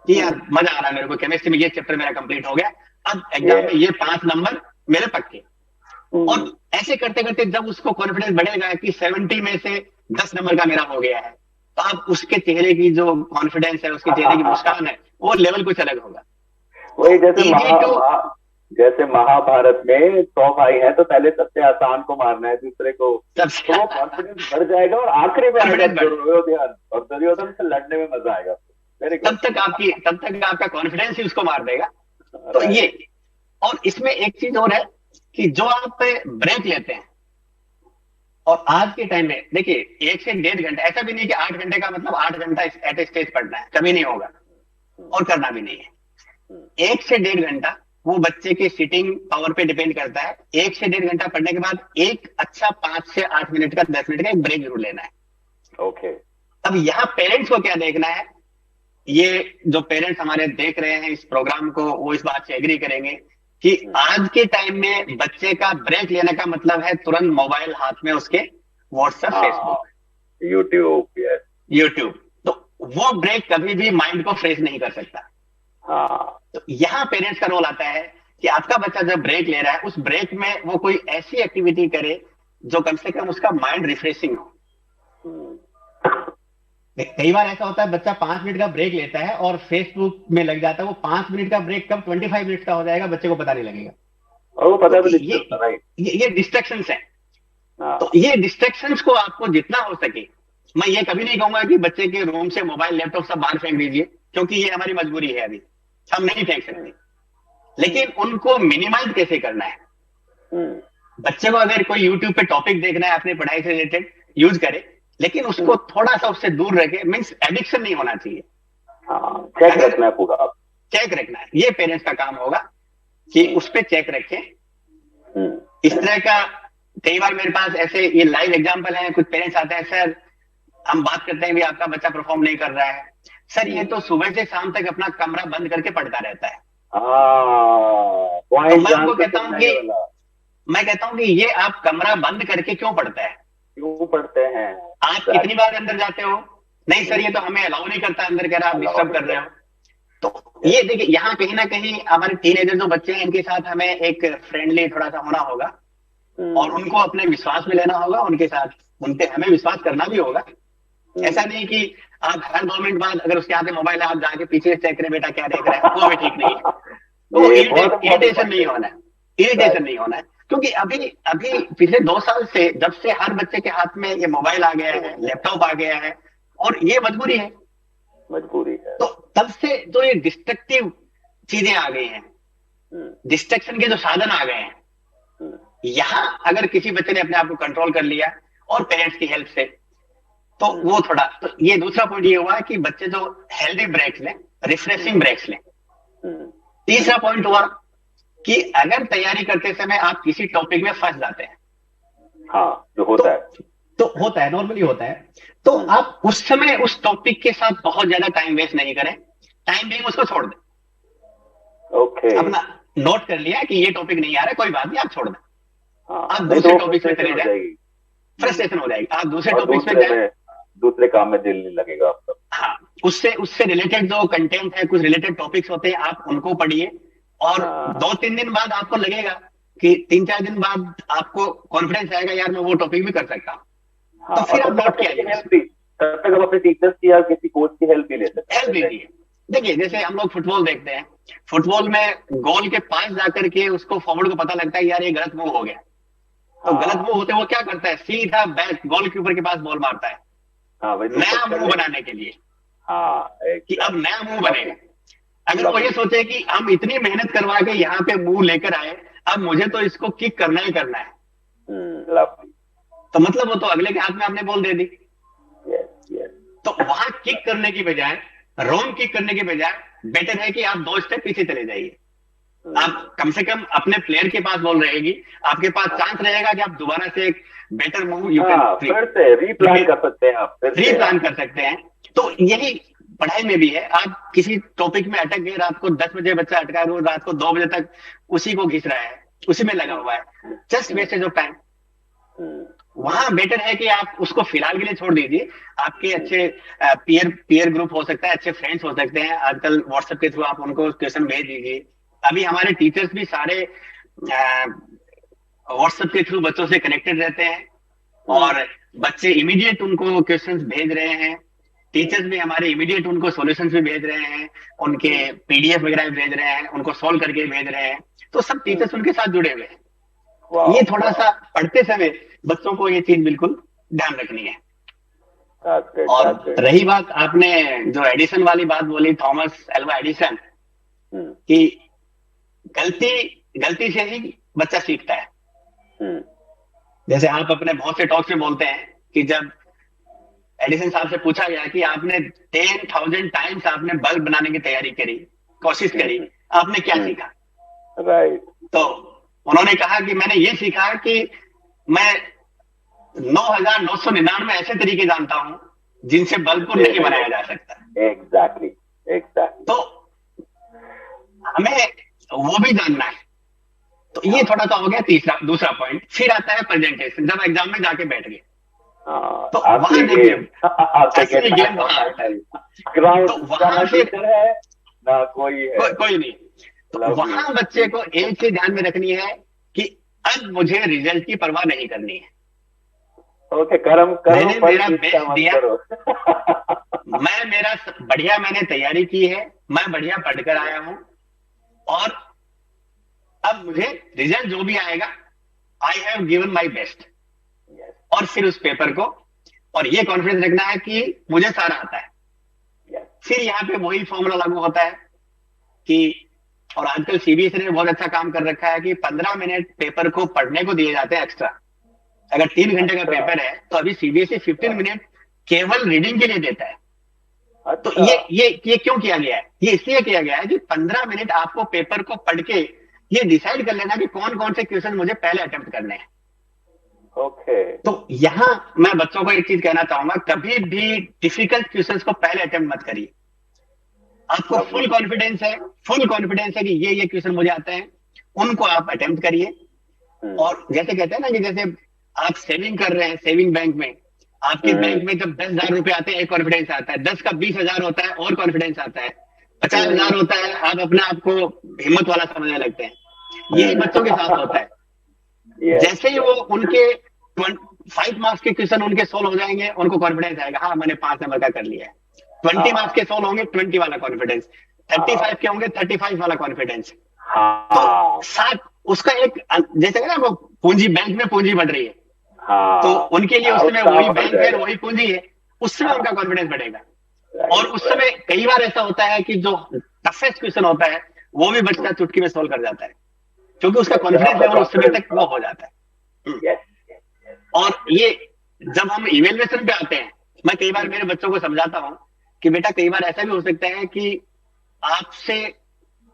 कि यार मजा आ रहा है मेरे को, केमिस्ट्री में ये चैप्टर मेरा कंप्लीट हो गया, अब एग्जाम में ये, ये 5 नंबर मेरे पक्के। और हम्म, ऐसे करते करते जब उसको कॉन्फिडेंस बढ़ेगा कि 70 में से 10 नंबर का मेरा हो गया है, तो अब उसके चेहरे की जो कॉन्फिडेंस है, उसके चेहरे की मुस्कान है, वो लेवल कुछ अलग होगा। वही तो इजी टू, जैसे महाभारत में 100 भाई हैं तो पहले सबसे आसान को मारना है दूसरे को, सबसे तो वो कॉन्फिडेंस बढ़ जाएगा और आखिरी में आएगा कॉन्फिडेंस बढ़, दुर्योधन, और दुर्योधन से लड़ने में मजा आएगा। Very good. तब तक आपका कॉन्फिडेंस ही उसको मार देगा। तो ये, राइट। और इसमें एक चीज और है कि जो आप ब्रेक लेते हैं, और आज के टाइम में देखिए 1 से 1.5 घंटा, ऐसा भी नहीं कि 8 घंटे का मतलब 8 घंटा एट ए स्टेज पढ़ना है, कभी नहीं होगा और करना भी नहीं है। 1 से 1.5 घंटा वो बच्चे के सिटिंग पावर पे डिपेंड करता है। 1 से 1.5 घंटा पढ़ने के बाद एक अच्छा 5 से 8 मिनट का, 10 मिनट का एक ब्रेक जरूर लेना है। ओके। अब यहाँ पेरेंट्स को क्या देखना है, ये जो पेरेंट्स हमारे देख रहे हैं इस प्रोग्राम को, वो इस बात से एग्री करेंगे कि आज के टाइम में बच्चे का ब्रेक लेने का मतलब है तुरंत मोबाइल हाथ में उसके, व्हाट्सएप, हाँ, फेसबुक, यूट्यूब, यस। यूट्यूब। तो वो ब्रेक कभी भी माइंड को फ्रेश नहीं कर सकता। हाँ। तो यहाँ पेरेंट्स का रोल आता है कि आपका बच्चा जब ब्रेक ले रहा है, उस ब्रेक में वो कोई ऐसी एक्टिविटी करे जो कम से कम उसका माइंड रिफ्रेशिंग हो। हम्म, कई बार ऐसा होता है बच्चा 5 मिनट का ब्रेक लेता है और फेसबुक में लग जाता है, वो 5 मिनट का ब्रेक कब 25 मिनट का हो जाएगा बच्चे को पता नहीं लगेगा। और वो तो पता भी नहीं चलता, राइट। ये डिस्ट्रैक्शंस है। तो हाँ। ये डिस्ट्रैक्शंस को आपको जितना हो सके, मैं ये कभी नहीं कहूंगा कि बच्चे के रूम से मोबाइल लैपटॉप सब बाहर फेंक दीजिए, क्योंकि ये हमारी मजबूरी है, अभी हम नहीं फेंक सकते। लेकिन उनको मिनिमाइज कैसे करना है, हम्म, बच्चे को अगर कोई यूट्यूब पे टॉपिक देखना है अपनी पढ़ाई से रिलेटेड, यूज करे, लेकिन उसको थोड़ा सा उससे दूर रखे, मीन्स एडिक्शन नहीं होना चाहिए। हाँ, चेक अगर रखना है पूरा आप। चेक रखना है, ये पेरेंट्स का काम होगा कि उस पर चेक रखें। हम्म, इस तरह का कई बार मेरे पास ऐसे ये लाइव एग्जांपल है, कुछ पेरेंट्स आते हैं, सर हम बात करते हैं भी आपका बच्चा परफॉर्म नहीं कर रहा है, सर ये तो सुबह से शाम तक अपना कमरा बंद करके पढ़ता रहता है। हाँ, तो पॉइंट मैं जान उनको तो कहता तुम हूँ नहीं कि वाला। ये आप कमरा बंद करके क्यों पढ़ता है, क्यों पढ़ते हैं? आप कितनी बार अंदर जाते हो, नहीं सर ये तो हमें अलाउ नहीं करता अंदर, कह रहा आप अलाउ डिस्टर्ब नहीं कर रहे हो। करते। तो ये देखिए यहाँ कहीं ना कहीं हमारे टीनेजर जो बच्चे हैं, इनके साथ हमें एक फ्रेंडली थोड़ा सा होना होगा, और उनको अपने विश्वास में लेना होगा, उनके साथ उनके हमें विश्वास करना भी होगा। ऐसा नहीं कि आप हर 2 मिनट बाद अगर उसके हाथ में मोबाइल है आप जाके पीछे चेक करें बेटा क्या देख रहा है, वो भी ठीक नहीं है। तो ये बहुत इरिटेशन इम्पोर्टेंट नहीं है। होना है, इरिटेशन नहीं होना है, क्योंकि अभी अभी पिछले 2 साल से जब से हर बच्चे के हाथ में ये मोबाइल आ गया है, लैपटॉप आ गया है, और ये मजबूरी है, मजबूरी है। तो तब से जो ये डिस्ट्रक्टिव चीजें आ गई हैं, हम्म, डिस्ट्रक्शन के जो साधन आ गए हैं, हम्म, यहाँ अगर किसी बच्चे ने अपने आप को कंट्रोल कर लिया और पेरेंट्स की हेल्प से, तो वो थोड़ा, तो ये दूसरा पॉइंट ये हुआ कि बच्चे जो हेल्दी ब्रेक्स लें, रिफ्रेशिंग ब्रेक्स लें। हम्म, तीसरा पॉइंट हुआ कि अगर तैयारी करते समय आप किसी टॉपिक में फंस जाते हैं, हाँ, जो होता है। तो होता है, नॉर्मली होता है, तो आप उस समय उस टॉपिक के साथ बहुत ज्यादा टाइम वेस्ट नहीं करें, टाइम बेइंग उसको छोड़ दें। ओके। अपना नोट कर लिया कि ये टॉपिक नहीं आ रहा है, कोई बात नहीं, आप छोड़ दें, हाँ, आप नहीं तो दूसरे वो टॉपिक में चले फ्रस्ट्रेशन हो जाए, जाएगी फ्रस्ट्रेशन हो जाएगी, आप दूसरे और टॉपिक में जाए। दूसरे काम में दिल नहीं लगेगा आपका। हाँ, उससे उससे रिलेटेड जो कंटेंट है, कुछ रिलेटेड टॉपिक्स होते हैं, आप उनको पढ़िए, और हाँ, 2-3 दिन बाद आपको लगेगा कि 3-4 दिन बाद आपको कॉन्फिडेंस आएगा, यार मैं वो टॉपिक भी कर सकता हूँ, हाँ, तो फिर और आप तब तक लौट आप के किसी आइए, की हेल्प भी, तब तक आप अपने टीचर्स की या किसी कोच की हेल्प भी ले सकते हेल्प हैं। लीजिए। देखिए जैसे हम लोग फुटबॉल देखते हैं, फुटबॉल में गोल के पास जाकर के उसको फॉरवर्ड को पता लगता है यार ये गलत मूव हो गया, तो गलत हाँ, मूव होते वो क्या करता है, सीधा बैक गोल कीपर के पास बॉल मारता है, हाँ भाई तू नया पकड़ मूव ले। बनाने के लिए, हाँ, कि अब नया मुंह बनेगा। अगर वो ये लवली। सोचे कि हम इतनी मेहनत करवा के यहाँ पे मुंह लेकर आए, अब मुझे तो इसको किक करना ही करना है, लवली। तो मतलब वो तो अगले के हाथ में आपने बॉल दे दी। Yes, yes. तो वहां किक करने की बजाय, रॉन्ग किक करने की बजाय बेटर है कि आप 2 स्टेप पीछे चले जाइए, आप कम से कम अपने प्लेयर के पास बॉल रहेगी, आपके पास चांस रहेगा कि आप दोबारा से एक बेटर मूव यू कैन फिर से रीप्लान कर सकते हैं आप, फिर से रीप्लान कर सकते हैं। तो यही पढ़ाई में भी है, आप किसी टॉपिक में अटक गए, रात को 10 बजे बच्चा अटका है, रोज रात को 2 बजे तक उसी को घिस रहा है, उसी में लगा हुआ है, जस्ट वेस्टेज ऑफ टाइम। वहां बेटर है कि आप उसको फिलहाल के लिए छोड़ दीजिए। आपके अच्छे पीयर पीयर ग्रुप हो सकता है, अच्छे फ्रेंड्स हो सकते हैं, आजकल व्हाट्सएप के थ्रू आप उनको क्वेश्चन भेज दीजिए। अभी हमारे टीचर्स भी सारे व्हाट्सएप के थ्रू बच्चों से कनेक्टेड रहते हैं, और बच्चे इमीडिएट उनको क्वेश्चंस भेज रहे हैं, टीचर्स भी हमारे इमीडिएट उनको सॉल्यूशंस भी भेज रहे हैं, उनके पीडीएफ वगैरह भी भेज रहे हैं, उनको सॉल्व करके भेज रहे हैं। तो सब टीचर्स उनके साथ जुड़े हुए हैं। ये थोड़ा सा पढ़ते समय बच्चों को ये चीज बिल्कुल ध्यान रखनी है। और रही बात, आपने जो एडिशन वाली बात बोली, थॉमस एल्वा एडिसन, कि गलती गलती से ही बच्चा सीखता है। जैसे आप अपने बहुत से टॉक्स में बोलते हैं कि जब एडिसन साहब से पूछा गया कि आपने 10,000 टाइम्स आपने बल्ब बनाने की तैयारी करी, कोशिश करी, आपने क्या सीखा? राइट। तो उन्होंने कहा कि मैंने ये सीखा कि मैं 9,999 ऐसे तरीके जानता हूं जिनसे बल्ब को नहीं बनाया जा सकता। एग्जैक्टली। तो हमें वो भी जानना है। तो ये थोड़ा सा हो गया दूसरा पॉइंट। फिर आता है प्रेजेंटेशन, जब एग्जाम में जाके बैठ गए तो वहां देखिए असली गेम ग्राउंड, तो वहां फिर है ना कोई है, कोई नहीं। तो वहां बच्चे को एक चीज ध्यान में रखनी है कि अब मुझे रिजल्ट की परवाह नहीं करनी है। ओके, कर्म करो, मैंने मेरा बेस्ट दिया, मैंने तैयारी की है, मैं बढ़िया पढ़कर आया हूं, और अब मुझे रिजल्ट जो भी आएगा, I have given my best. और फिर उस पेपर को, और ये कॉन्फिडेंस रखना है कि मुझे सारा आता है। फिर यहाँ पे वही फॉर्मूला लागू होता है कि, और आजकल सीबीएसई ने बहुत अच्छा काम कर रखा है कि 15 मिनट पेपर को पढ़ने को दिए जाते हैं एक्स्ट्रा। अगर 3 घंटे का पेपर है तो अभी सीबीएसई 15 मिनट केवल रीडिंग के लिए देता है। तो ये क्यों किया गया है? ये इसलिए किया गया है कि 15 मिनट आपको पेपर को पढ़ के ये डिसाइड कर लेना कि कौन कौन से क्वेश्चन मुझे पहले अटेम्प्ट करने हैं। ओके। तो यहां मैं बच्चों को एक चीज कहना चाहूंगा, कभी भी डिफिकल्ट क्वेश्चंस को पहले अटेम्प्ट मत करिए। आपको फुल कॉन्फिडेंस है कि ये क्वेश्चन मुझे आते हैं, उनको आप अटेम्प्ट करिए। और जैसे कहते हैं ना कि जैसे आप सेविंग कर रहे हैं, सेविंग बैंक में, आपके बैंक में जब 10,000 रुपए आते हैं एक कॉन्फिडेंस आता है, 10 का 20,000 होता है और कॉन्फिडेंस आता है, 50,000 होता है, आप अपने आप को हिम्मत वाला समझने लगते हैं। यही बच्चों के साथ होता है। जैसे ही वो उनके 5 मार्क्स के क्वेश्चन उनके सोल्व हो जाएंगे, उनको कॉन्फिडेंस आएगा, हाँ मैंने 5 नंबर का कर लिया है। 20 मार्क्स के सोल्व होंगे, 20 वाला कॉन्फिडेंस, 35 के होंगे, 35 वाला कॉन्फिडेंस। तो साथ उसका एक, जैसे ना वो पूंजी, बैंक में पूंजी बढ़ रही है, तो उनके लिए उस समय वही बैंक है, वही पूंजी है, उस समय उनका कॉन्फिडेंस बढ़ेगा। और उस समय कई बार ऐसा होता है कि जो टफेस्ट क्वेश्चन होता है वो भी बच्चा चुटकी में सोल्व कर जाता है, क्योंकि उसका कॉन्फिडेंस लेवल उस समय तक वो हो जाता है। और ये जब हम इवेल्युएशन पे आते हैं, मैं कई बार मेरे बच्चों को समझाता हूँ कि बेटा कई बार ऐसा भी हो सकता है कि आपसे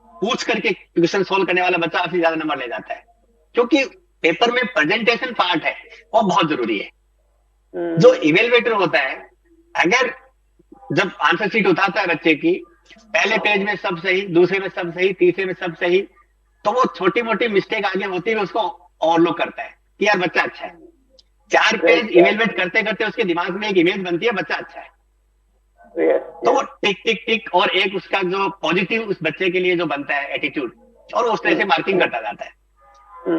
पूछ करके क्वेश्चन सोल्व करने वाला बच्चा आपसे ज्यादा नंबर ले जाता है, क्योंकि पेपर में प्रेजेंटेशन पार्ट है वो बहुत जरूरी है। जो इवेल्युएटर होता है, अगर जब आंसर शीट उठाता है बच्चे की, पहले पेज में सब सही, दूसरे में सब सही, तीसरे में सब सही, तो वो छोटी मोटी मिस्टेक आगे होती है उसको ओवरलुक करता है कि यार बच्चा अच्छा है। 4 पेज इवेल्युएट करते करते उसके दिमाग में एक इमेज बनती है, बच्चा अच्छा है। तो वो टिक टिक टिक, और एक उसका जो पॉजिटिव उस बच्चे के लिए जो बनता है एटीट्यूड, और उस तरह से मार्किंग करता जाता है।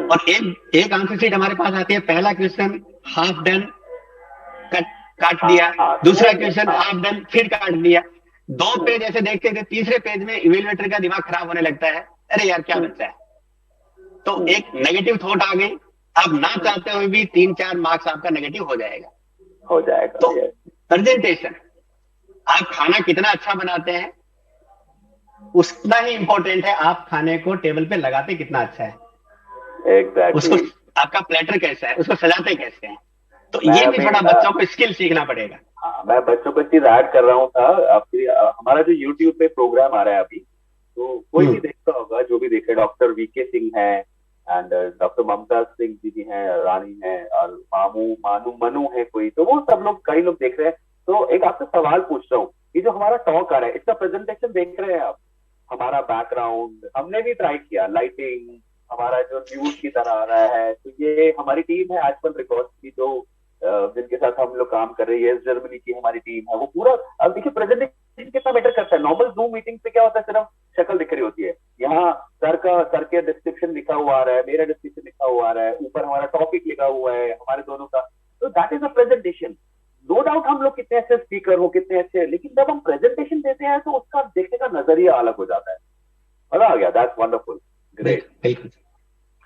और एक आंसर शीट हमारे पास आती है, पहला क्वेश्चन हाफ डन, काट दिया, दूसरा क्वेश्चन हाफ डन, फिर काट दिया। 2 पेज ऐसे देखते थे, तीसरे पेज में इवेल्युएटर का दिमाग खराब होने लगता है, अरे यार क्या बच्चा है। तो एक नेगेटिव थॉट आ गई, अब ना चाहते हुए भी 3-4 मार्क्स आपका नेगेटिव हो जाएगा। तो प्रेजेंटेशन, आप खाना कितना अच्छा बनाते हैं उतना ही इंपॉर्टेंट है आप खाने को टेबल पे लगाते कितना अच्छा है। उसको आपका प्लेटर कैसा है, उसको सजाते कैसे हैं। तो ये भी थोड़ा बच्चों को स्किल सीखना पड़ेगा। मैं बच्चों को चीज ऐड कर रहा हूँ था, आपकी हमारा जो YouTube पे प्रोग्राम आ रहा है अभी, तो कोई भी देख देखता होगा, जो भी देखे, डॉक्टर वीके सिंह है एंड डॉक्टर ममता सिंह जी भी हैं, रानी है, और मामू मानू मनु है कोई, तो वो सब लोग, कई लोग देख रहे हैं। तो एक आपसे सवाल पूछ रहा हूँ, ये जो हमारा टॉक आ रहा है, इसका प्रेजेंटेशन देख रहे हैं आप? हमारा बैकग्राउंड हमने भी ट्राई किया, लाइटिंग हमारा जो न्यूज की तरह आ रहा है। तो ये हमारी टीम है आजकल रिकॉर्ड की, जो जिनके साथ हम लोग काम कर रहे हैं, जर्मनी की हमारी टीम है, वो पूरा। अब देखिए प्रेजेंटेशन कितना मैटर करता है। नॉर्मल जूम मीटिंग पे क्या होता है, सिर्फ शक्ल दिख रही होती है। यहाँ सर के डिस्क्रिप्शन लिखा हुआ आ रहा है, मेरा डिस्क्रिप्शन लिखा हुआ आ रहा है, ऊपर हमारा टॉपिक लिखा हुआ है हमारे दोनों का। तो that is a presentation. No doubt हम लोग कितने अच्छे स्पीकर हो, कितने अच्छे, लेकिन जब हम प्रेजेंटेशन देते हैं तो उसका देखने का नजरिया अलग हो जाता है। मजा आ गया, दैट्स वंडरफुल, ग्रेट।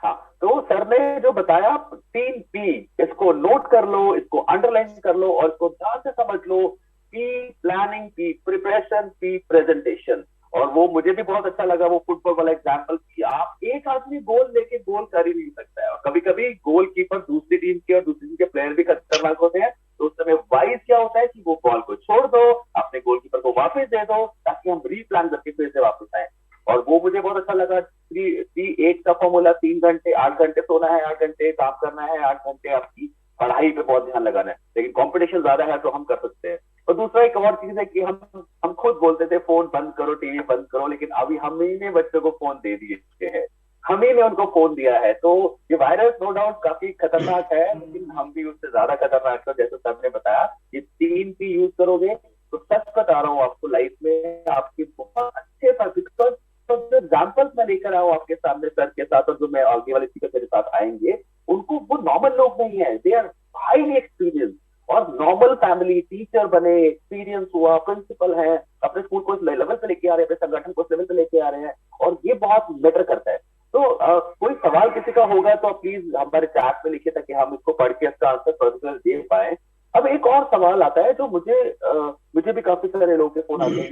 हाँ, तो सर ने जो बताया 3 P, इसको नोट कर लो, इसको अंडरलाइन कर लो और इसको ध्यान से समझ लो। P planning, P preparation, P presentation. और वो मुझे भी बहुत अच्छा लगा, वो फुटबॉल वाला एग्जाम्पल कि आप एक आदमी गोल लेके गोल कर ही नहीं सकता है। और कभी कभी गोल कीपर दूसरी टीम के और दूसरी टीम के प्लेयर भी खतरनाक होते हैं, तो उस समय वाइज क्या होता है कि वो बॉल को छोड़ दो, अपने गोलकीपर को वापस दे दो, ताकि हम रीप्लान करके फिर से वापस आए। और वो मुझे बहुत अच्छा लगा। 3-8 का फॉर्मूला, 3 घंटे, 8 घंटे सोना है, 8 घंटे काम करना है, 8 घंटे आपकी पढ़ाई पे बहुत ध्यान लगाना है। लेकिन कंपटीशन ज्यादा है तो हम कर सकते हैं। और दूसरा एक और चीज है कि हम खुद बोलते थे फोन बंद करो, टीवी बंद करो, लेकिन अभी हम ही ने बच्चों को फोन दे दिए हैं, हम ही ने उनको फोन दिया है। तो ये वायरस नो डाउट काफी खतरनाक है, लेकिन हम भी उससे ज्यादा खतरनाक है। जैसे सर ने बताया, ये 3 P यूज करोगे तो सच बता रहा हूँ आपको, लाइफ में आपकी बहुत अच्छे बिकॉज जो एग्जाम्पल्स मैं लेकर आया हूँ आपके सामने सर के साथ, और जो मैं आगे वाले स्पीकर के साथ आएंगे, उनको, वो नॉर्मल लोग नहीं है, दे आर हाईली एक्सपीरियंस। और नॉर्मल फैमिली, टीचर बने, एक्सपीरियंस हुआ, प्रिंसिपल है, अपने स्कूल को इस लेवल पे लेके आ रहे हैं, अपने संगठन को इस लेवल पे लेके आ रहे हैं, और ये बहुत मैटर करता है। तो कोई सवाल किसी का होगा तो प्लीज हमारे चैट में लिखिए, ताकि हम इसको पढ़ के इसका आंसर पर्सनल दे पाए। अब एक और सवाल आता है जो मुझे भी काफी सारे लोगों के फोन आते हैं।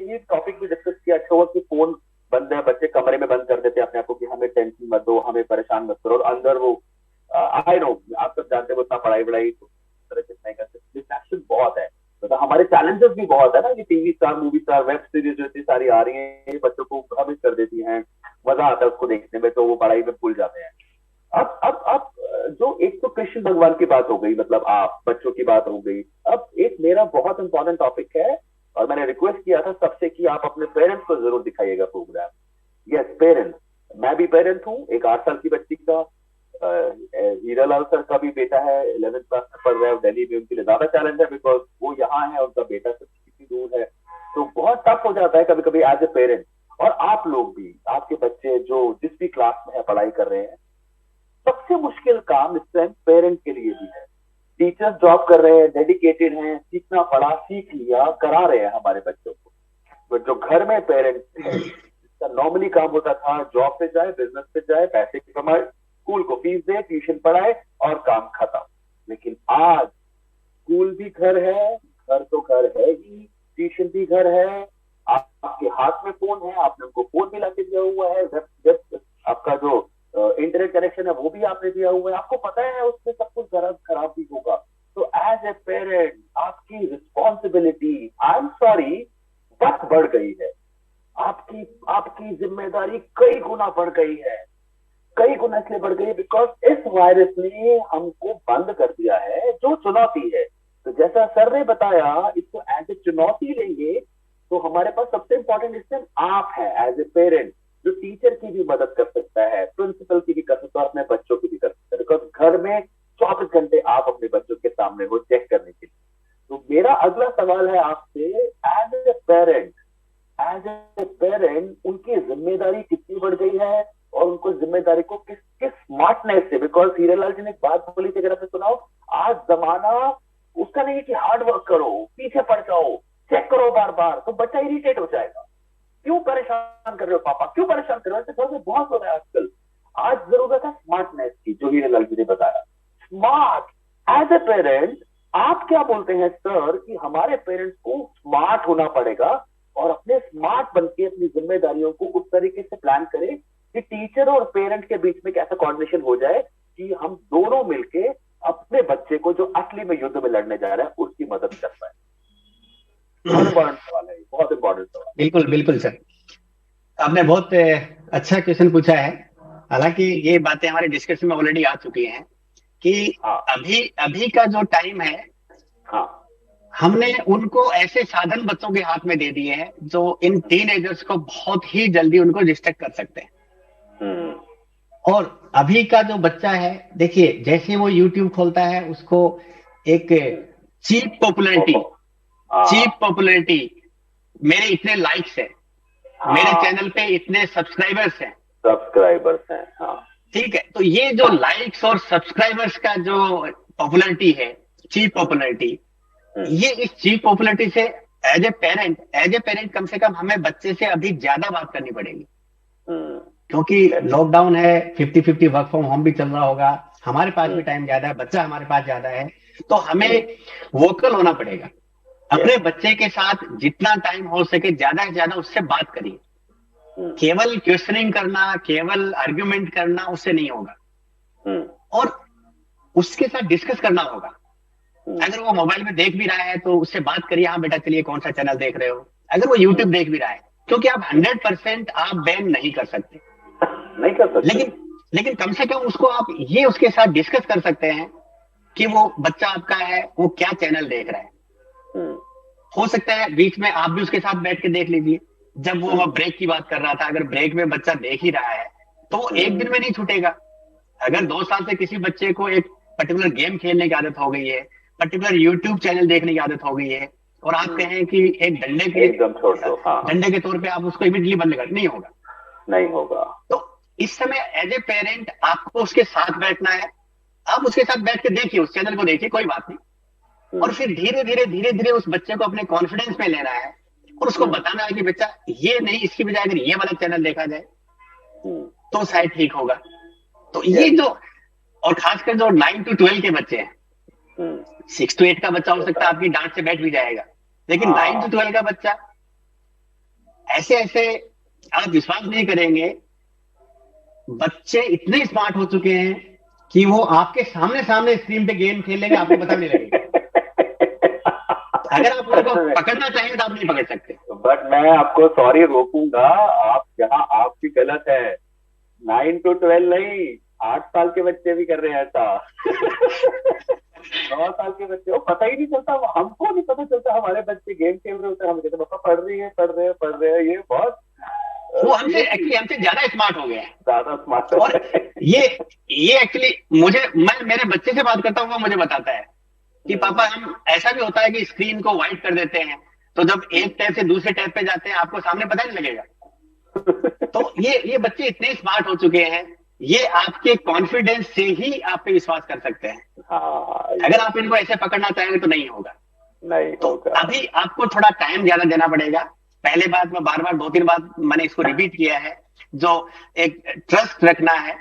ये टॉपिक भी डिस्कस किया, अच्छा हुआ कि फोन बंद है, बच्चे कमरे में बंद कर देते हैं अपने आप को कि हमें टेंशन मत दो, हमें परेशान मत करो, और अंदर वो आई नो, आप सब जानते हो, उतना पढ़ाई वढ़ाई तरह से नहीं करते, डिस्ट्रैक्शन बहुत है। तो हमारे चैलेंजेस भी बहुत है ना, कि TV star, movie star, web series जो इतनी सारी आ रही है, बच्चों को प्रभावित कर देती हैं, मजा आता है उसको देखने में, तो वो पढ़ाई में भूल जाते हैं। अब जो एक तो कृष्ण भगवान की बात हो गई, मतलब आप बच्चों की बात हो गई। अब एक मेरा बहुत इंपॉर्टेंट टॉपिक है, और मैंने रिक्वेस्ट किया था सबसे कि आप अपने पेरेंट्स को जरूर दिखाइएगा प्रोग्राम। Yes, parents. मैं भी पेरेंट हूँ, एक 8 साल की बच्ची का। हीरालाल सर का भी बेटा है, 11th क्लास में पढ़ रहा है, दिल्ली में। उनके लिए ज्यादा चैलेंज है बिकॉज वो यहाँ है, उनका बेटा सब कितनी दूर है, तो बहुत टफ हो जाता है कभी कभी एज ए पेरेंट। और आप लोग भी, आपके बच्चे जो जिस भी क्लास में है, पढ़ाई कर रहे हैं, सबसे मुश्किल काम इस टाइम पेरेंट के लिए भी है। टीचर्स जॉब कर रहे हैं, डेडिकेटेड हैं, सीखना पड़ा, सीख लिया, करा रहे हैं हमारे बच्चों को। बट जो घर में पेरेंट है, जिसका नॉर्मली काम होता था जॉब पे जाए, बिजनेस पे जाए, पैसे कमाए, स्कूल को फीस दे, ट्यूशन पढ़ाए और काम खत्म। लेकिन आज स्कूल भी घर है, घर तो घर है ही, ट्यूशन भी घर है, आपके हाथ में फोन है, आपने उनको फोन भी लाके दिया हुआ है, जब आपका जो इंटरनेट कनेक्शन है वो भी आपने दिया हुआ है, आपको पता है उससे सब कुछ खराब भी होगा। तो एज ए पेरेंट आपकी रिस्पॉन्सिबिलिटी, आई एम सॉरी, बस बढ़ गई है। आपकी जिम्मेदारी कई गुना बढ़ गई है, कई गुना इसलिए बढ़ गई है बिकॉज इस वायरस ने हमको बंद कर दिया है, जो चुनौती है। तो जैसा सर ने बताया, इसको एज ए चुनौती लेंगे तो हमारे पास सबसे इंपॉर्टेंट इसमें आप है एज ए पेरेंट, जो टीचर की भी मदद कर सकता है, प्रिंसिपल की भी कर सकता है, अपने बच्चों की भी कर सकता है, बिकॉज घर में 24 घंटे आप अपने बच्चों के सामने हो चेक करने के लिए। तो मेरा अगला सवाल है आपसे, एज ए पेरेंट उनकी जिम्मेदारी कितनी बढ़ गई है, और उनको जिम्मेदारी को किस किस स्मार्टनेस से, बिकॉज हीरालाल जी ने एक बात बोली थी, अगर आपने सुनाओ, आज जमाना उसका नहीं है कि हार्ड वर्क करो, पीछे पड़ जाओ, चेक करो बार बार, तो बच्चा इरिटेट हो जाएगा। क्यों परेशान कर रहे हो पापा, क्यों परेशान कर रहे हो, ऐसे बहुत हो रहा है आजकल। आज जरूरत है स्मार्टनेस की, जो हीरालाल जी ने बताया, स्मार्ट। एज ए पेरेंट आप क्या बोलते हैं सर, कि हमारे पेरेंट्स को स्मार्ट होना पड़ेगा, और अपने स्मार्ट बनके अपनी जिम्मेदारियों को उस तरीके से प्लान करें कि टीचर और पेरेंट के बीच में कैसा कोऑर्डिनेशन हो जाए, कि हम दोनों मिलके अपने बच्चे को जो असली में युद्ध में लड़ने जा रहा है उसकी मदद कर पाए। बहुत इंपॉर्टेंट सवाल है, बहुत इंपॉर्टेंट सवाल। बिल्कुल बिल्कुल सर। आपने बहुत अच्छा क्वेश्चन पूछा है। हालांकि ये बातें हमारे डिस्कशन में ऑलरेडी आ चुकी हैं कि हाँ अभी अभी का जो टाइम है, हाँ। हमने उनको ऐसे साधन बच्चों के हाथ में दे दिए हैं जो इन टीनेजर्स को बहुत ही जल्दी उनको डिस्ट्रैक्ट कर सकते हैं। हम्म। और अभी का जो बच्चा है, देखिए जैसे वो यूट्यूब खोलता है उसको एक चीप पॉपुलैरिटी, ओहो। हाँ चीप पॉपुलैरिटी, मेरे इतने लाइक्स हैं, मेरे हाँ। चैनल पे इतने सब्सक्राइबर्स हैं, सब्सक्राइबर्स हैं, हाँ। ठीक है। तो ये जो लाइक्स और सब्सक्राइबर्स का जो पॉपुलैरिटी है, चीप हम्म पॉपुलैरिटी, हम्म ये इस चीप पॉपुलैरिटी से एज ए पेरेंट कम से कम हमें बच्चे से अभी ज्यादा बात करनी पड़ेगी। हम्म। क्योंकि कैसे? लॉकडाउन है, 50-50 वर्क फ्रॉम होम भी चल रहा होगा, हमारे पास भी हम्म टाइम ज्यादा है, बच्चा हमारे पास ज्यादा है, तो हमें हम्म। वोकल होना पड़ेगा। अपने यस। बच्चे के साथ जितना टाइम हो सके ज्यादा से ज्यादा उससे बात करिए। हम्म केवल क्वेश्चनिंग करना, केवल आर्ग्यूमेंट करना उससे नहीं होगा, हम्म और उसके साथ डिस्कस करना होगा। हम्म अगर वो मोबाइल में देख भी रहा है तो उससे बात करिए, हाँ बेटा चलिए कौन सा चैनल देख रहे हो। अगर वो यूट्यूब हम्म। देख भी रहा है, क्योंकि आप 100% आप बैन नहीं कर सकते, नहीं कर सकते। लेकिन लेकिन कम से कम उसको आप ये उसके साथ डिस्कस कर सकते हैं कि वो बच्चा आपका है वो क्या चैनल देख रहा है। हम्म हो सकता है बीच में आप भी उसके साथ बैठ के देख लीजिए। जब वो हम्म ब्रेक की बात कर रहा था, अगर ब्रेक में बच्चा देख ही रहा है तो वो एक दिन में हम्म नहीं छूटेगा। अगर 2 साल से किसी बच्चे को एक पर्टिकुलर गेम खेलने की आदत हो गई है, पर्टिकुलर यूट्यूब चैनल देखने की आदत हो गई है, और आप हम्म। कहें कि एक एकदम छोड़ दो, हाँ। डंडे के तौर पे आप उसको इमीडिएटली बंद कर, नहीं होगा। नहीं होगा। तो इस समय एज ए पेरेंट आपको उसके साथ बैठना है। आप उसके साथ बैठ के देखिए, उस चैनल को देखिए, कोई बात नहीं। और हम्म फिर धीरे धीरे उस बच्चे को अपने कॉन्फिडेंस में लेना है और उसको हम्म बताना है कि बच्चा ये नहीं, इसकी बजाय अगर ये वाला चैनल देखा जाए हम्म। तो शायद ठीक होगा। तो ये यस। जो, और खासकर जो 9 to 12 के बच्चे हैं, हम्म। 6 to 8 का बच्चा हो सकता होता है है। आपकी डांट से बैठ भी जाएगा, लेकिन नाइन टू हाँ। ट्वेल्व का बच्चा ऐसे ऐसे, आप विश्वास नहीं करेंगे, बच्चे इतने स्मार्ट हो चुके हैं कि वो आपके सामने सामने स्क्रीन पे गेम खेल लेंगे, आपको पता नहीं लगेगा। अगर आप उनको पकड़ना चाहेंगे तो आप नहीं पकड़ सकते। बट मैं आपको सॉरी रोकूंगा। आप यहाँ आपकी गलत है। 9 to 12 नहीं, 8 साल के बच्चे भी कर रहे हैं ऐसा। 9 साल के बच्चे, वो पता ही नहीं चलता, वो हमको नहीं पता चलता हमारे बच्चे गेम खेल रहे होते हैं, हम कहते हैं, पापा पढ़ रही है, पढ़ रहे हैं, पढ़ रहे हैं। ये बहुत वो हमसे सीरियसली एक्चुअली हमसे ज्यादा स्मार्ट हो गए हैं। ज्यादा स्मार्ट और है। ये ये एक्चुअली मुझे, मैं मेरे बच्चे से बात करता हूँ, वो मुझे बताता है कि पापा हम, ऐसा भी होता है कि स्क्रीन को वाइट कर देते हैं, तो जब एक टैब से दूसरे टैब पे जाते हैं आपको सामने पता नहीं लगेगा। तो ये बच्चे इतने स्मार्ट हो चुके हैं, ये आपके कॉन्फिडेंस से ही आप पे विश्वास कर सकते हैं। हाँ। अगर आप इनको ऐसे पकड़ना चाहेंगे तो नहीं होगा। नहीं तो होगा। अभी आपको थोड़ा टाइम ज्यादा देना पड़ेगा। पहले बात मैं बार बार 2-3 बार मैंने इसको रिपीट किया है, जो एक ट्रस्ट रखना है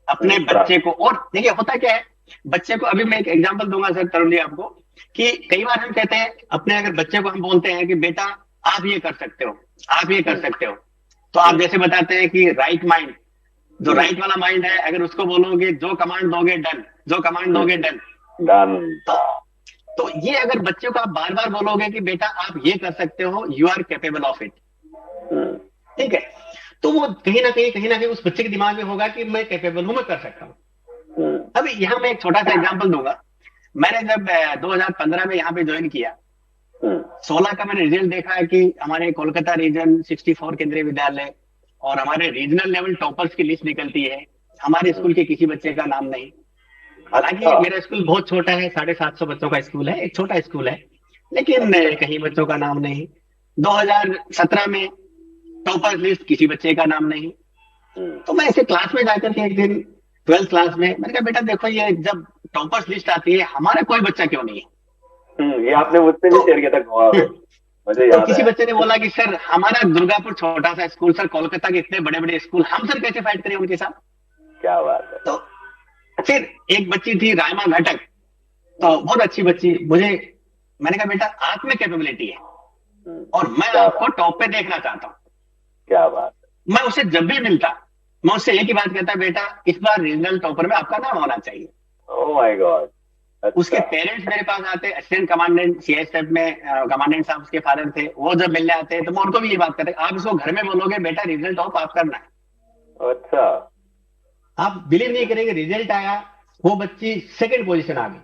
अपने बच्चे को। और देखिए होता क्या है, बच्चे को, अभी मैं एक एग्जांपल दूंगा सर तरुण जी आपको, कि कई बार हम कहते हैं अपने, अगर बच्चे को हम बोलते हैं कि बेटा आप ये कर सकते हो, आप ये कर सकते हो, तो आप जैसे बताते हैं कि राइट माइंड, जो राइट वाला माइंड है, अगर उसको बोलोगे जो कमांड दोगे डन, जो कमांड दोगे डन। डन। तो तो ये अगर बच्चों को आप बार बार बोलोगे कि बेटा आप ये कर सकते हो, you are capable of it, ठीक है, तो वो कहीं ना कहीं उस बच्चे के दिमाग में होगा कि मैं कैपेबल हूं, मैं कर सकता हूं। अभी यहाँ मैं एक छोटा सा एग्जांपल दूंगा। मैंने जब 2015 में यहाँ पे ज्वाइन किया, 16 का मैंने रिजल्ट देखा है कि हमारे कोलकाता रीजन 64 केंद्रीय विद्यालय और हमारे रीजनल लेवल टॉपर्स की लिस्ट निकलती है, हमारे स्कूल के किसी बच्चे का नाम नहीं। हालांकि अच्छा। मेरा स्कूल बहुत छोटा है, 750 बच्चों का स्कूल है, एक छोटा स्कूल है, लेकिन कहीं बच्चों का नाम नहीं। 2017 में टॉपर्स लिस्ट, किसी बच्चे का नाम नहीं। तो मैं ऐसे क्लास में जाकर के एक दिन 12th क्लास में मैंने कहा बेटा देखो, ये जब टॉपर्स लिस्ट आती है हमारा कोई बच्चा क्यों नहीं है। ये आपने मुझसे भी तो शेयर किया था गोवा में, मुझे तो याद किसी है। बच्चे ने बोला कि सर हमारा दुर्गापुर छोटा सा स्कूल, सर कोलकाता के इतने बड़े बड़े स्कूल, हम सर कैसे फाइट करें उनके साथ। क्या बात है। तो फिर एक बच्ची थी रायमा घटक, तो बहुत अच्छी बच्ची, मुझे, मैंने कहा बेटा आप में कैपेबिलिटी है और मैं क्या आपको बात। टॉप पे देखना चाहता हूँ। क्या बात मैं उससे जब भी मिलता, मैं उससे एक ही बात कहता, बेटा इस बार रीजनल टॉपर में आपका नाम होना चाहिए। है। ओ माय गॉड। उसके अच्छा। पेरेंट्स मेरे पास आते, असिस्टेंट कमांडेंट सीआईएसएफ में कमांडेंट साहब उसके फादर थे, वो जब मिलने आते हैं तो मैं उनको भी ये बात करते, आप इसको घर में बोलोगे बेटा रिजल्ट ऑफ आप करना है, अच्छा। आप बिलीव नहीं करेंगे, रिजल्ट आया, वो बच्ची सेकंड पोजीशन आ गई,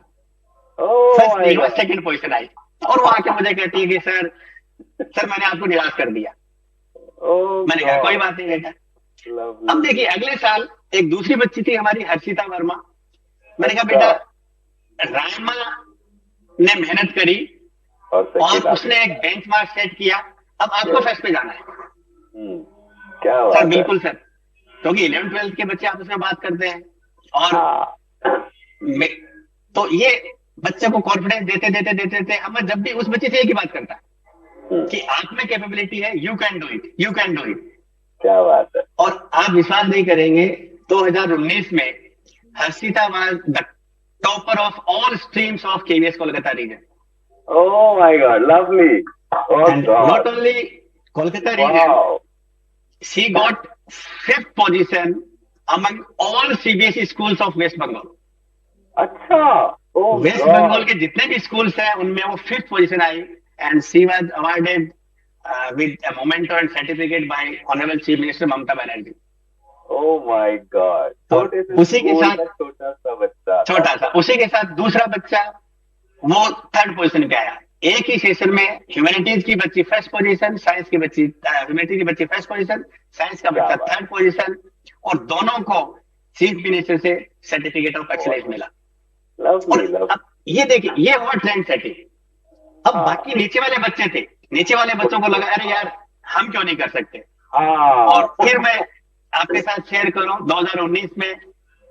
ओह फर्स्ट माय नहीं हुआ गॉड। सेकंड पोजीशन आई। और वो आके मुझे कहती है कि सर, मैंने आपको निराश कर दिया। ओह मैंने कहा कोई गॉड। बात नहीं बेटा। अब लवली। देखिए अगले साल एक दूसरी बच्ची थी हमारी, हर्षिता वर्मा। मैंने कहा अच्छा। बेटा, रायमा ने मेहनत करी और और सेकंड आ उसने एक गया। बेंचमार्क सेट किया, अब आपको यस। फेस्ट पे जाना है। हम्म। क्या सर बात है। बिल्कुल सर, क्योंकि 11th 12th के बच्चे आपस में बात करते हैं, और हाँ। मे- तो ये बच्चे को कॉन्फिडेंस देते देते देते देते हमें जब भी उस बच्चे से एक ही बात करता है हम्म। कि आप में कैपेबिलिटी है, you can do it, you can do it. क्या बात है। और आप विश्वास नहीं करेंगे, 2019 में Harshita was the topper of all streams of KVS Kolkata region. Oh my god, lovely. Oh and not god. Only Kolkata region, wow. she got fifth position among all CBSE schools of West Bengal। अच्छा। Oh West Bengal god. के जितने भी schools हैं उनमें वो fifth position आई, and she was awarded with a memento and certificate by honourable chief minister Mamata Banerjee. Oh my god, और छोटे से उसी के स्कूल साथ, का छोटा सा बच्चा छोटा सा, उसी के साथ दूसरा बच्चा वो थर्ड पोजीशन पे आया। एक ही सेशन में ह्यूमैनिटीज की बच्ची फर्स्ट पोजीशन, साइंस की बच्ची, ह्यूमैनिटीज की बच्ची फर्स्ट पोजीशन, साइंस का क्या बच्चा बात। थर्ड पोजीशन, और दोनों को चीफ मिनिस्टर से सर्टिफिकेट ऑफ एक्सीलेंस बहुत मिला। और लवली अब लवली। ये देखिए, ये हुआ ट्रेंड सेटिंग। अब बाकी हाँ। नीचे वाले बच्चे थे, नीचे वाले बच्चों को लगा अरे यार हम क्यों नहीं कर सकते। और हाँ। फिर मैं आपके साथ शेयर करूं, 2019 में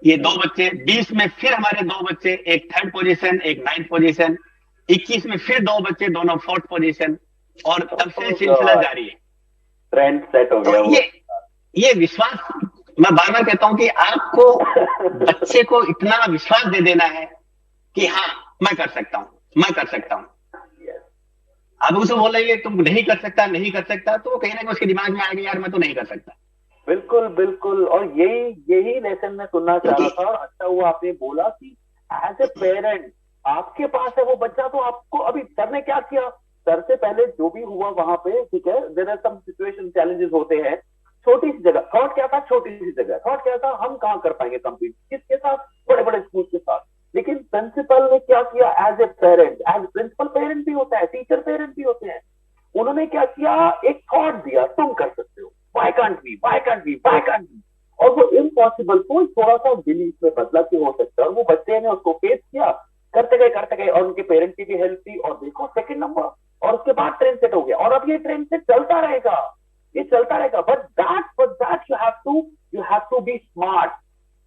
ये दो बच्चे, 20 में फिर हमारे दो बच्चे, एक थर्ड पोजीशन एक नाइन्थ पोजीशन, 21 में फिर दो बच्चे, दोनों फोर्थ पोजीशन, और तब से ओह सिलसिला गॉड, जारी है। ट्रेंड सेट हो तो गया वो। ये विश्वास, मैं बार बार कहता हूं कि आपको बच्चे को इतना विश्वास दे देना है कि हाँ मैं कर सकता हूं, मैं कर सकता हूं। Yes, अब उसे बोलेंगे तुम नहीं कर सकता, नहीं कर सकता, तो वो कहीं ना कहीं उसके दिमाग में आ गया यार मैं तो नहीं कर सकता। बिल्कुल बिल्कुल। और यही यही लेसन मैं सुनना चाह रहा क्योंकि था, और अच्छा हुआ आपने बोला कि एज ए पेरेंट आपके पास है वो बच्चा, तो आपको अभी सर ने क्या किया, सर से पहले जो भी हुआ वहां पे, ठीक है, there are some situation challenges होते हैं। छोटी सी जगह, थॉट क्या था, छोटी सी जगह, थॉट क्या था, हम कहाँ कर पाएंगे कम्पीट, किसके साथ, बड़े बड़े स्कूल के साथ। लेकिन प्रिंसिपल ने क्या किया, as a parent, as principal parent भी होता है, टीचर पेरेंट भी होते हैं, उन्होंने क्या किया, एक थॉट दिया, तुम कर सकते हो, why can't we, why can't we, why can't we। और वो इम्पॉसिबल को थोड़ा सा बिलीफ में बदला कि हो सकता है, और वो बच्चे ने उसको फेस किया, करते गए, और उनके पेरेंट्स की भी हेल्प थी, और देखो सेकंड नंबर, और उसके बाद ट्रेंड सेट हो गया, और अब ये ट्रेंड सेट चलता रहेगा, ये चलता रहेगा। But that you have to be smart.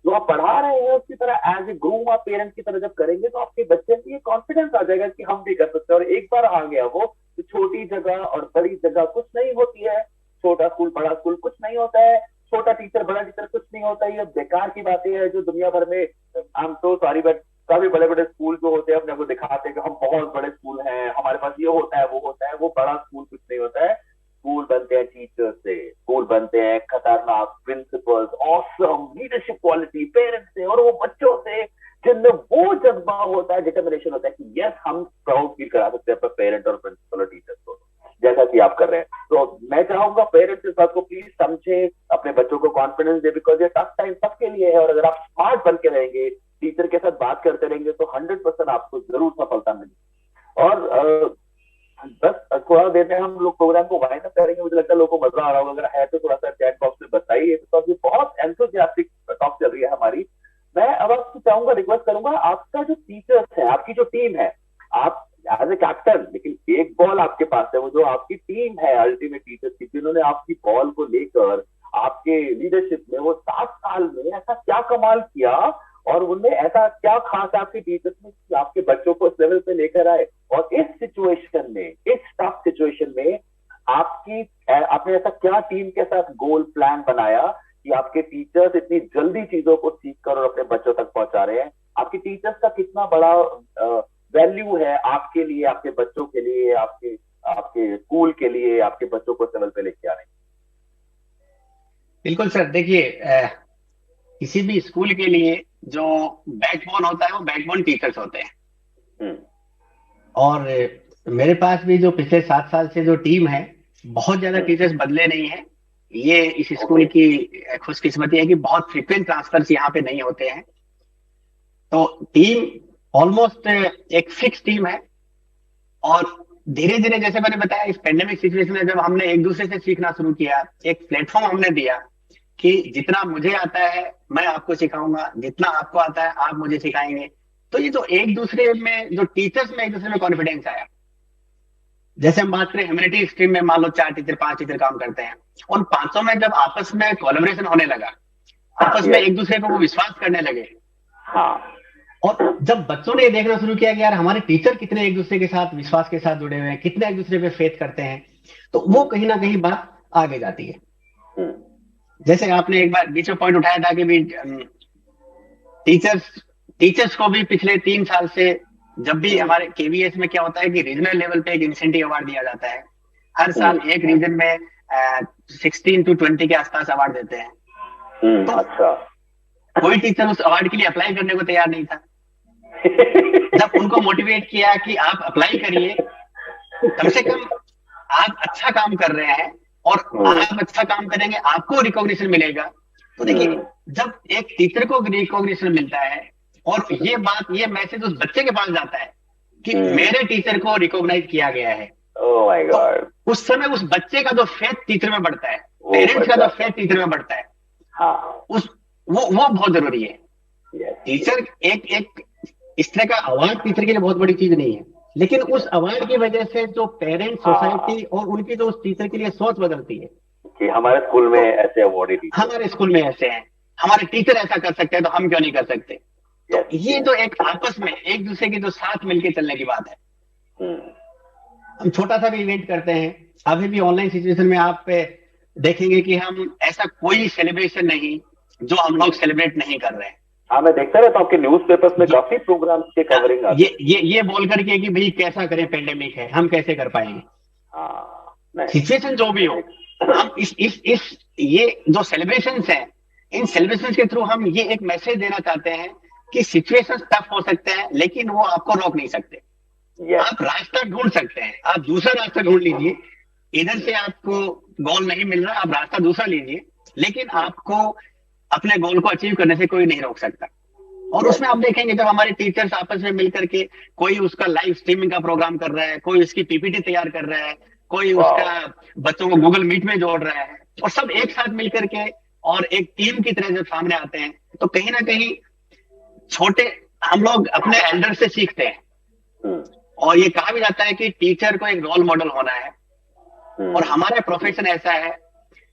जो आप पढ़ा रहे हैं उसकी तरह एज ए ग्रूम आप पेरेंट्स की तरह जब करेंगे, तो आपके बच्चे में ये कॉन्फिडेंस आ जाएगा कि हम भी कर सकते हैं। और एक बार आ गया वो, तो छोटी जगह और बड़ी जगह कुछ नहीं होती है, छोटा स्कूल बड़ा स्कूल कुछ नहीं होता है, छोटा टीचर बड़ा टीचर कुछ नहीं होता है। ये बेकार की बातें हैं जो दुनिया भर में, आई एम सो सॉरी बट काफी बड़े बड़े स्कूल जो होते हैं अपने को दिखाते हैं कि हम बहुत बड़े स्कूल हैं, हमारे पास ये होता है वो होता है। वो बड़ा स्कूल कुछ नहीं होता है। स्कूल बनते हैं टीचर्स से, स्कूल बनते हैं खतरनाक principles, awesome leadership quality parents से, और वो बच्चों से जिनमें वो जज्बा होता है, डिटर्मिनेशन होता है कि यस हम प्राउड फील करा सकते हैं अपने पेरेंट और प्रिंसिपल और टीचर्स को, जैसा कि आप कर रहे हैं। तो मैं चाहूंगा पेरेंट्स इस बात को प्लीज समझे, अपने बच्चों को कॉन्फिडेंस दे, बिकॉज ये टफ टाइम सबके लिए है। और अगर आप स्मार्ट बन के रहेंगे, टीचर के साथ बात करते रहेंगे, तो 100% आपको जरूर सफलता मिलेगी। और बस थोड़ा देर में हम लोग प्रोग्राम को वाइंड अप करेंगे। मुझे लगता है लोगों को मजा आ रहा होगा, अगर है तो थोड़ा सा चैट बॉक्स में बताइए, बिकॉज ये बहुत एंथुसियास्टिक टॉक चल रही है हमारी। मैं अब आपसे चाहूंगा, रिक्वेस्ट करूंगा, आपका जो टीचर्स है, आपकी जो टीम है, आप एज ए कैप्टन, लेकिन एक बॉल आपके पास है, वो जो आपकी टीम है अल्टीमेट टीचर्स की, जिन्होंने आपकी बॉल को लेकर आपके लीडरशिप में वो 7 साल में ऐसा क्या कमाल किया, और उनमें ऐसा क्या खास है आपके टीचर्स में कि आपके बच्चों को इस लेवल पे लेकर आए। और इस सिचुएशन में, इस टफ सिचुएशन में आपने ऐसा क्या टीम के साथ गोल प्लान बनाया कि आपके टीचर्स इतनी जल्दी चीजों को सीख कर और अपने बच्चों तक पहुंचा रहे हैं। आपके टीचर्स का कितना बड़ा वैल्यू है आपके लिए, आपके बच्चों के लिए, आपके आपके स्कूल के लिए, आपके बच्चों को इस लेवल पे लेके आने। बिल्कुल सर, देखिए किसी भी स्कूल के लिए जो बैकबोन होता है वो बैकबोन टीचर्स होते हैं। हम्म। और मेरे पास भी जो पिछले 7 साल से जो टीम है, बहुत ज्यादा हम्म। टीचर्स बदले नहीं है। ये इस ओके। स्कूल की खुशकिस्मती है कि बहुत फ्रिक्वेंट ट्रांसफर्स यहाँ पे नहीं होते हैं। तो टीम ऑलमोस्ट एक फिक्स टीम है। और धीरे धीरे, जैसे मैंने बताया, इस पेंडेमिक सिचुएशन में जब हमने एक दूसरे से सीखना शुरू किया, एक प्लेटफॉर्म हमने दिया कि जितना मुझे आता है मैं आपको सिखाऊंगा, जितना आपको आता है आप मुझे सिखाएंगे। तो ये जो एक दूसरे में, जो टीचर्स में एक दूसरे में कॉन्फिडेंस आया। जैसे हम बात करें ह्यूमैनिटी स्ट्रीम में, मान लो 4 टीचर 5 टीचर काम करते हैं, उन 500 में जब आपस में कोलैबोरेशन होने लगा, आपस में यस। एक दूसरे को वो विश्वास करने लगे, हाँ। और जब बच्चों ने ये देखना शुरू किया कि यार हमारे टीचर कितने एक दूसरे के साथ विश्वास के साथ जुड़े हुए हैं, कितने एक दूसरे पे फेथ करते हैं, तो वो कहीं ना कहीं बात आगे जाती है। हम्म। जैसे आपने एक बार बीच में पॉइंट उठाया था कि भी टीचर्स टीचर्स को भी पिछले 3 साल से, जब भी हम्म। हमारे केवीएस में क्या होता है कि रीजनल लेवल पे एक इंसेंटिव अवार्ड दिया जाता है। हर साल हम्म। एक रीजन में 16 to 20 के आसपास अवार्ड देते हैं। तो अच्छा। कोई टीचर उस अवार्ड के लिए अप्लाई करने को तैयार नहीं था। जब उनको मोटिवेट किया कि आप अप्लाई करिए, कम से कम आप अच्छा काम कर रहे हैं, और हम्म। आप अच्छा काम करेंगे आपको रिकॉग्निशन मिलेगा। तो देखिए, हम्म। जब एक टीचर को रिकॉग्निशन मिलता है और ये बात, ये मैसेज उस बच्चे के पास जाता है कि हम्म। मेरे टीचर को रिकॉग्नाइज किया गया है, ओह माय तो गॉड। उस समय उस बच्चे का जो फेथ टीचर में बढ़ता है, वो पेरेंट्स बढ़ का जो जाता फेथ है। टीचर में बढ़ता है, हाँ। उस वो बहुत जरूरी है। यस। टीचर एक एक इस तरह का अवार्ड टीचर के लिए बहुत बड़ी चीज नहीं है, लेकिन उस अवार्ड की वजह से जो पेरेंट्स, हाँ, सोसाइटी और उनकी जो उस टीचर के लिए सोच बदलती है। कि हमारे स्कूल में तो ऐसे अवार्डी टीचर। हमारे स्कूल में ऐसे हैं, हमारे टीचर ऐसा कर सकते हैं, तो हम क्यों नहीं कर सकते। तो यस। ये यस। जो एक आपस में एक दूसरे के जो साथ मिलके चलने की बात है। हम्म। हम छोटा सा भी इवेंट करते हैं, अभी भी ऑनलाइन सिचुएशन में आप देखेंगे कि हम ऐसा कोई सेलिब्रेशन नहीं जो हम लोग सेलिब्रेट नहीं कर रहे हैं। हाँ, मैं देखता रहता हूँ कि न्यूज पेपर्स में ये काफी प्रोग्राम्स के हाँ, कवरिंग आते हैं। ये बोल करके कि भाई कैसा करें, पेंडेमिक है, हम कैसे कर पाएंगे। हाँ। नहीं। सिचुएशन जो भी हो, नहीं। हम इस ये जो सेलिब्रेशंस हैं, इन सेलिब्रेशंस के थ्रू हम ये एक मैसेज देना चाहते हैं कि सिचुएशन टफ हो सकते हैं, लेकिन वो आपको रोक नहीं सकते। यस। आप रास्ता ढूंढ सकते हैं, आप दूसरा रास्ता ढूंढ लीजिए। इधर से आपको गोल नहीं मिल रहा, आप रास्ता दूसरा लीजिए, लेकिन आपको अपने गोल को अचीव करने से कोई नहीं रोक सकता। और यस। उसमें आप देखेंगे जब हमारे टीचर्स आपस में मिलकर के, कोई उसका लाइव स्ट्रीमिंग का प्रोग्राम कर रहा है, कोई उसकी पीपीटी तैयार कर रहा है, कोई वाह। उसका बच्चों को गूगल मीट में जोड़ रहा है, और सब एक साथ मिलकर के और एक टीम की तरह जब सामने आते हैं, तो कहीं ना कहीं छोटे हम लोग अपने एल्डर से सीखते हैं। हम्म। और ये कहा भी जाता है कि टीचर को एक रोल मॉडल होना है। और हम्म। हमारा प्रोफेशन ऐसा है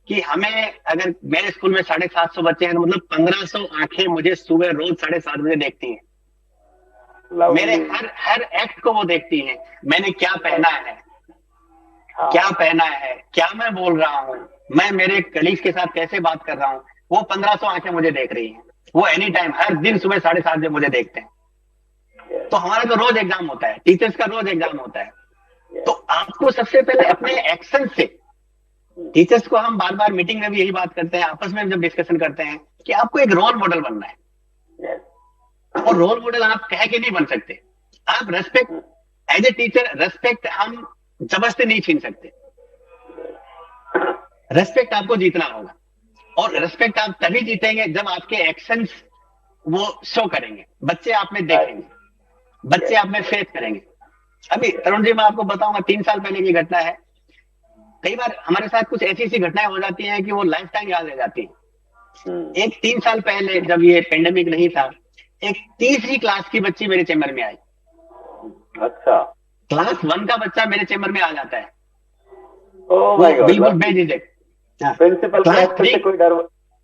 कि हमें, अगर मेरे स्कूल में 750 बच्चे हैं, तो मतलब 1500 आंखें मुझे सुबह रोज 7:30 बजे देखती हैं। मेरे लवली। हर हर एक्ट को वो देखती हैं। मैंने क्या पहना है, क्या हाँ। पहना है, क्या मैं बोल रहा हूँ, मैं मेरे कलीग के साथ कैसे बात कर रहा हूँ, वो 1500 आंखें मुझे देख रही हैं। वो एनी टाइम, हर दिन सुबह 7:30 बजे मुझे देखते हैं। यस। तो हमारा तो रोज एग्जाम होता है, टीचर्स का रोज एग्जाम होता है। तो यस। आपको सबसे पहले अपने एक्शन से, टीचर्स को हम बार बार मीटिंग में भी यही बात करते हैं, आपस में जब डिस्कशन करते हैं, कि आपको एक रोल मॉडल बनना है। यस। और रोल मॉडल आप कह के नहीं बन सकते। आप respect, as a teacher respect हम जबरदस्ती नहीं छीन सकते। रेस्पेक्ट आपको जीतना होगा, और रेस्पेक्ट आप तभी जीतेंगे जब आपके एक्शंस वो शो करेंगे, बच्चे आप में देखेंगे, बच्चे आप में फेथ करेंगे। अभी तरुण जी, मैं आपको बताऊंगा, 3 साल पहले की घटना है। कई बार हमारे साथ कुछ ऐसी ऐसी घटनाएं हो जाती हैं कि वो लाइफ टाइम याद रह जाती हैं। एक 3 साल पहले, जब ये पेंडेमिक नहीं था, एक तीसरी क्लास की बच्ची मेरे चैम्बर में आई। अच्छा। क्लास 1 का बच्चा मेरे चैम्बर में आ जाता है, ओह वो माय गॉड। बिल्कुल बेझिझक। हाँ, प्रिंसिपल के क्लास एक्शन 3, से कोई डर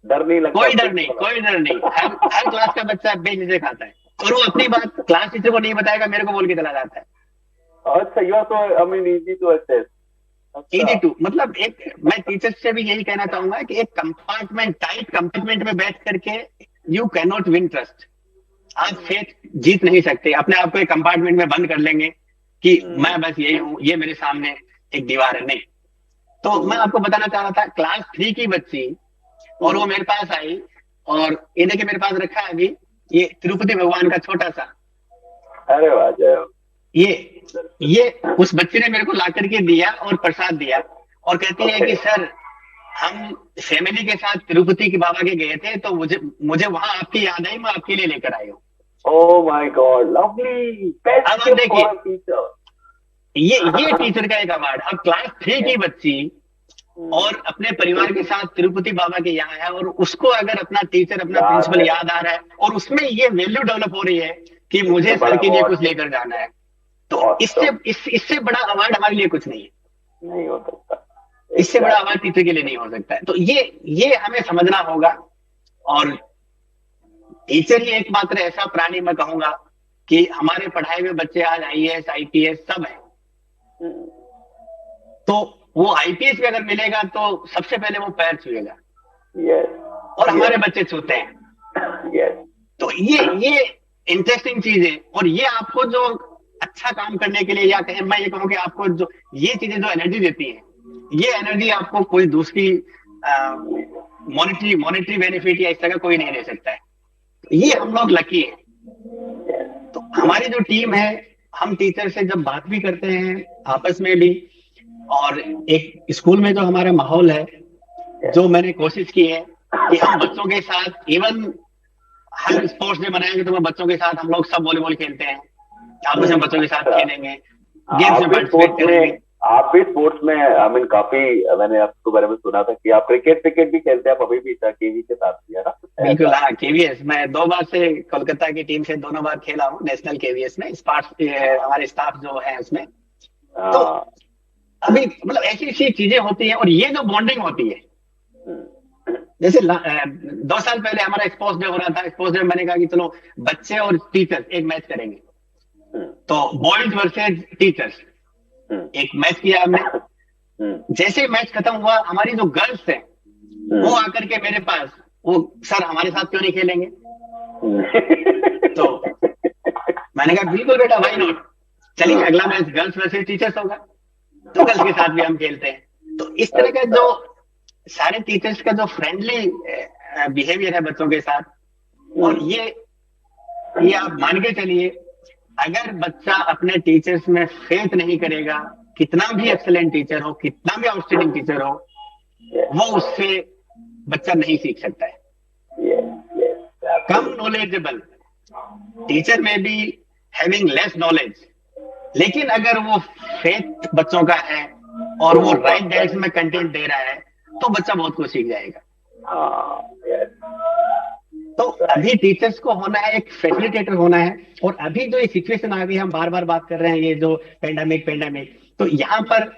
डर नहीं लगता? कोई डर नहीं, कोई डर नहीं, हर हर क्लास का बच्चा बेझिझक आता है, और वो अपनी बात क्लास टीचर को नहीं बताएगा, मेरे को बोल के चला जाता है। अच्छा, you are so, I mean, easy to assess. अच्छा। इजी टू, मतलब एक, मैं टीचर्स से भी यही कहना चाहूंगा कि एक कंपार्टमेंट, टाइट कंपार्टमेंट में बैठ करके you can not win trust. आप फेथ जीत नहीं सकते, अपने आप को एक कंपार्टमेंट में बंद कर लेंगे कि मैं बस यही हूं, ये मेरे सामने एक दीवार है, नहीं। तो मैं आपको बताना चाह रहा था, क्लास 3 की बच्ची, और वो मेरे पास आई, और इन्हें के मेरे पास रखा है अभी, ये तिरुपति भगवान का छोटा सा, अरे वाह, जय हो। ये उस बच्चे ने मेरे को ला करके दिया और प्रसाद दिया, और कहती है कि सर हम फैमिली के साथ तिरुपति के बाबा के गए थे, तो मुझे मुझे वहां आपकी याद आई, मैं आपके लिए लेकर आई हूँ। Oh my God, lovely. Best अब आप gift for देखिए, a teacher. ये टीचर का एक अवार्ड। अब क्लास 3 की बच्ची और अपने परिवार के साथ तिरुपति बाबा के यहाँ है, और उसको अगर अपना टीचर, अपना याद प्रिंसिपल है, याद आ रहा है, और उसमें ये वैल्यू डेवलप हो रही है कि मुझे तो सर बड़ा के लिए अवार्ड, कुछ लेकर जाना है, तो awesome. इससे बड़ा अवार्ड हमारे लिए कुछ नहीं है। नहीं हो सकता। इससे बड़ा Exactly. अवार्ड टीचर के लिए नहीं हो सकता है। तो ये हमें समझना होगा। और टीचर ही एकमात्र ऐसा प्राणी, मैं कहूंगा, कि हमारे पढ़ाए हुए बच्चे आज आईएएस आईपीएस सब है, Hmm. तो वो आईपीएस भी अगर मिलेगा तो सबसे पहले वो पैर छुएगा, Yes, और हमारे yes, बच्चे छूते हैं। yes. तो ये इंटरेस्टिंग चीज है। और ये आपको जो अच्छा काम करने के लिए, या कहें, मैं ये कहूँ कि आपको जो ये चीजें जो एनर्जी देती है, ये एनर्जी आपको कोई दूसरी मॉनेटरी बेनिफिट या इस तरह कोई नहीं दे सकता है। तो ये हम लोग लकी हैं। तो हमारी जो टीम है, हम टीचर से जब बात भी करते हैं आपस में भी, और एक स्कूल में जो हमारा माहौल है, जो मैंने कोशिश की है कि हम बच्चों के साथ, इवन हम स्पोर्ट्स डे मनाएंगे तो मैं बच्चों के साथ, हम लोग सब वॉलीबॉल खेलते हैं, आपस में बच्चों के साथ खेलेंगे, गेम्स आप में भी पार्टिसिपेट स्पोर्ट्स करेंगे। में आप भी स्पोर्ट्स में आई मीन काफी, मैंने आपके बारे में सुना था कि आप क्रिकेट भी खेलते हैं, आप अभी भी केवी के साथ भी है ना बिल्कुल, ऐसा? हाँ, केवीएस मैं 2 बार से कोलकाता की टीम से दोनों बार खेला हूँ, नेशनल केवीएस में स्पार्ट्स, हमारे स्टाफ जो है उसमें। तो हाँ। अभी मतलब ऐसी ऐसी चीजें होती हैं, और ये जो बॉन्डिंग होती है, जैसे 2 साल पहले हमारा स्पोर्ट्स डे हो रहा था। स्पोर्ट्स डे में मैंने कहा कि चलो बच्चे और टीचर्स एक मैच करेंगे, तो बॉयज वर्सेज टीचर्स एक मैच किया हमने। जैसे मैच खत्म हुआ, हमारी जो गर्ल्स है वो आकर के मेरे पास, वो सर हमारे साथ क्यों नहीं खेलेंगे? तो मैंने कहा बिल्कुल बेटा, व्हाई नॉट, चलिए अगला मैच गर्ल्स वर्सेज टीचर्स होगा, तो गर्ल्स के साथ भी हम खेलते हैं। तो इस तरह का जो सारे टीचर्स का जो फ्रेंडली बिहेवियर है बच्चों के साथ, और ये आप मान के चलिए, अगर बच्चा अपने टीचर्स में फेथ नहीं करेगा, कितना भी एक्सेलेंट टीचर हो, कितना भी आउटस्टैंडिंग टीचर हो, वो उससे बच्चा नहीं सीख सकता है। कम नॉलेजेबल टीचर में भी हैविंग लेस नॉलेज, लेकिन अगर वो फेथ बच्चों का है और वो राइट डायरेक्शन में कंटेंट दे रहा है, तो बच्चा बहुत कुछ सीख जाएगा। तो अभी टीचर्स को होना है, एक फैसिलिटेटर होना है। और अभी जो ये सिचुएशन आ गई, हम बार बार बात कर रहे हैं, ये जो पेंडेमिक, तो यहाँ पर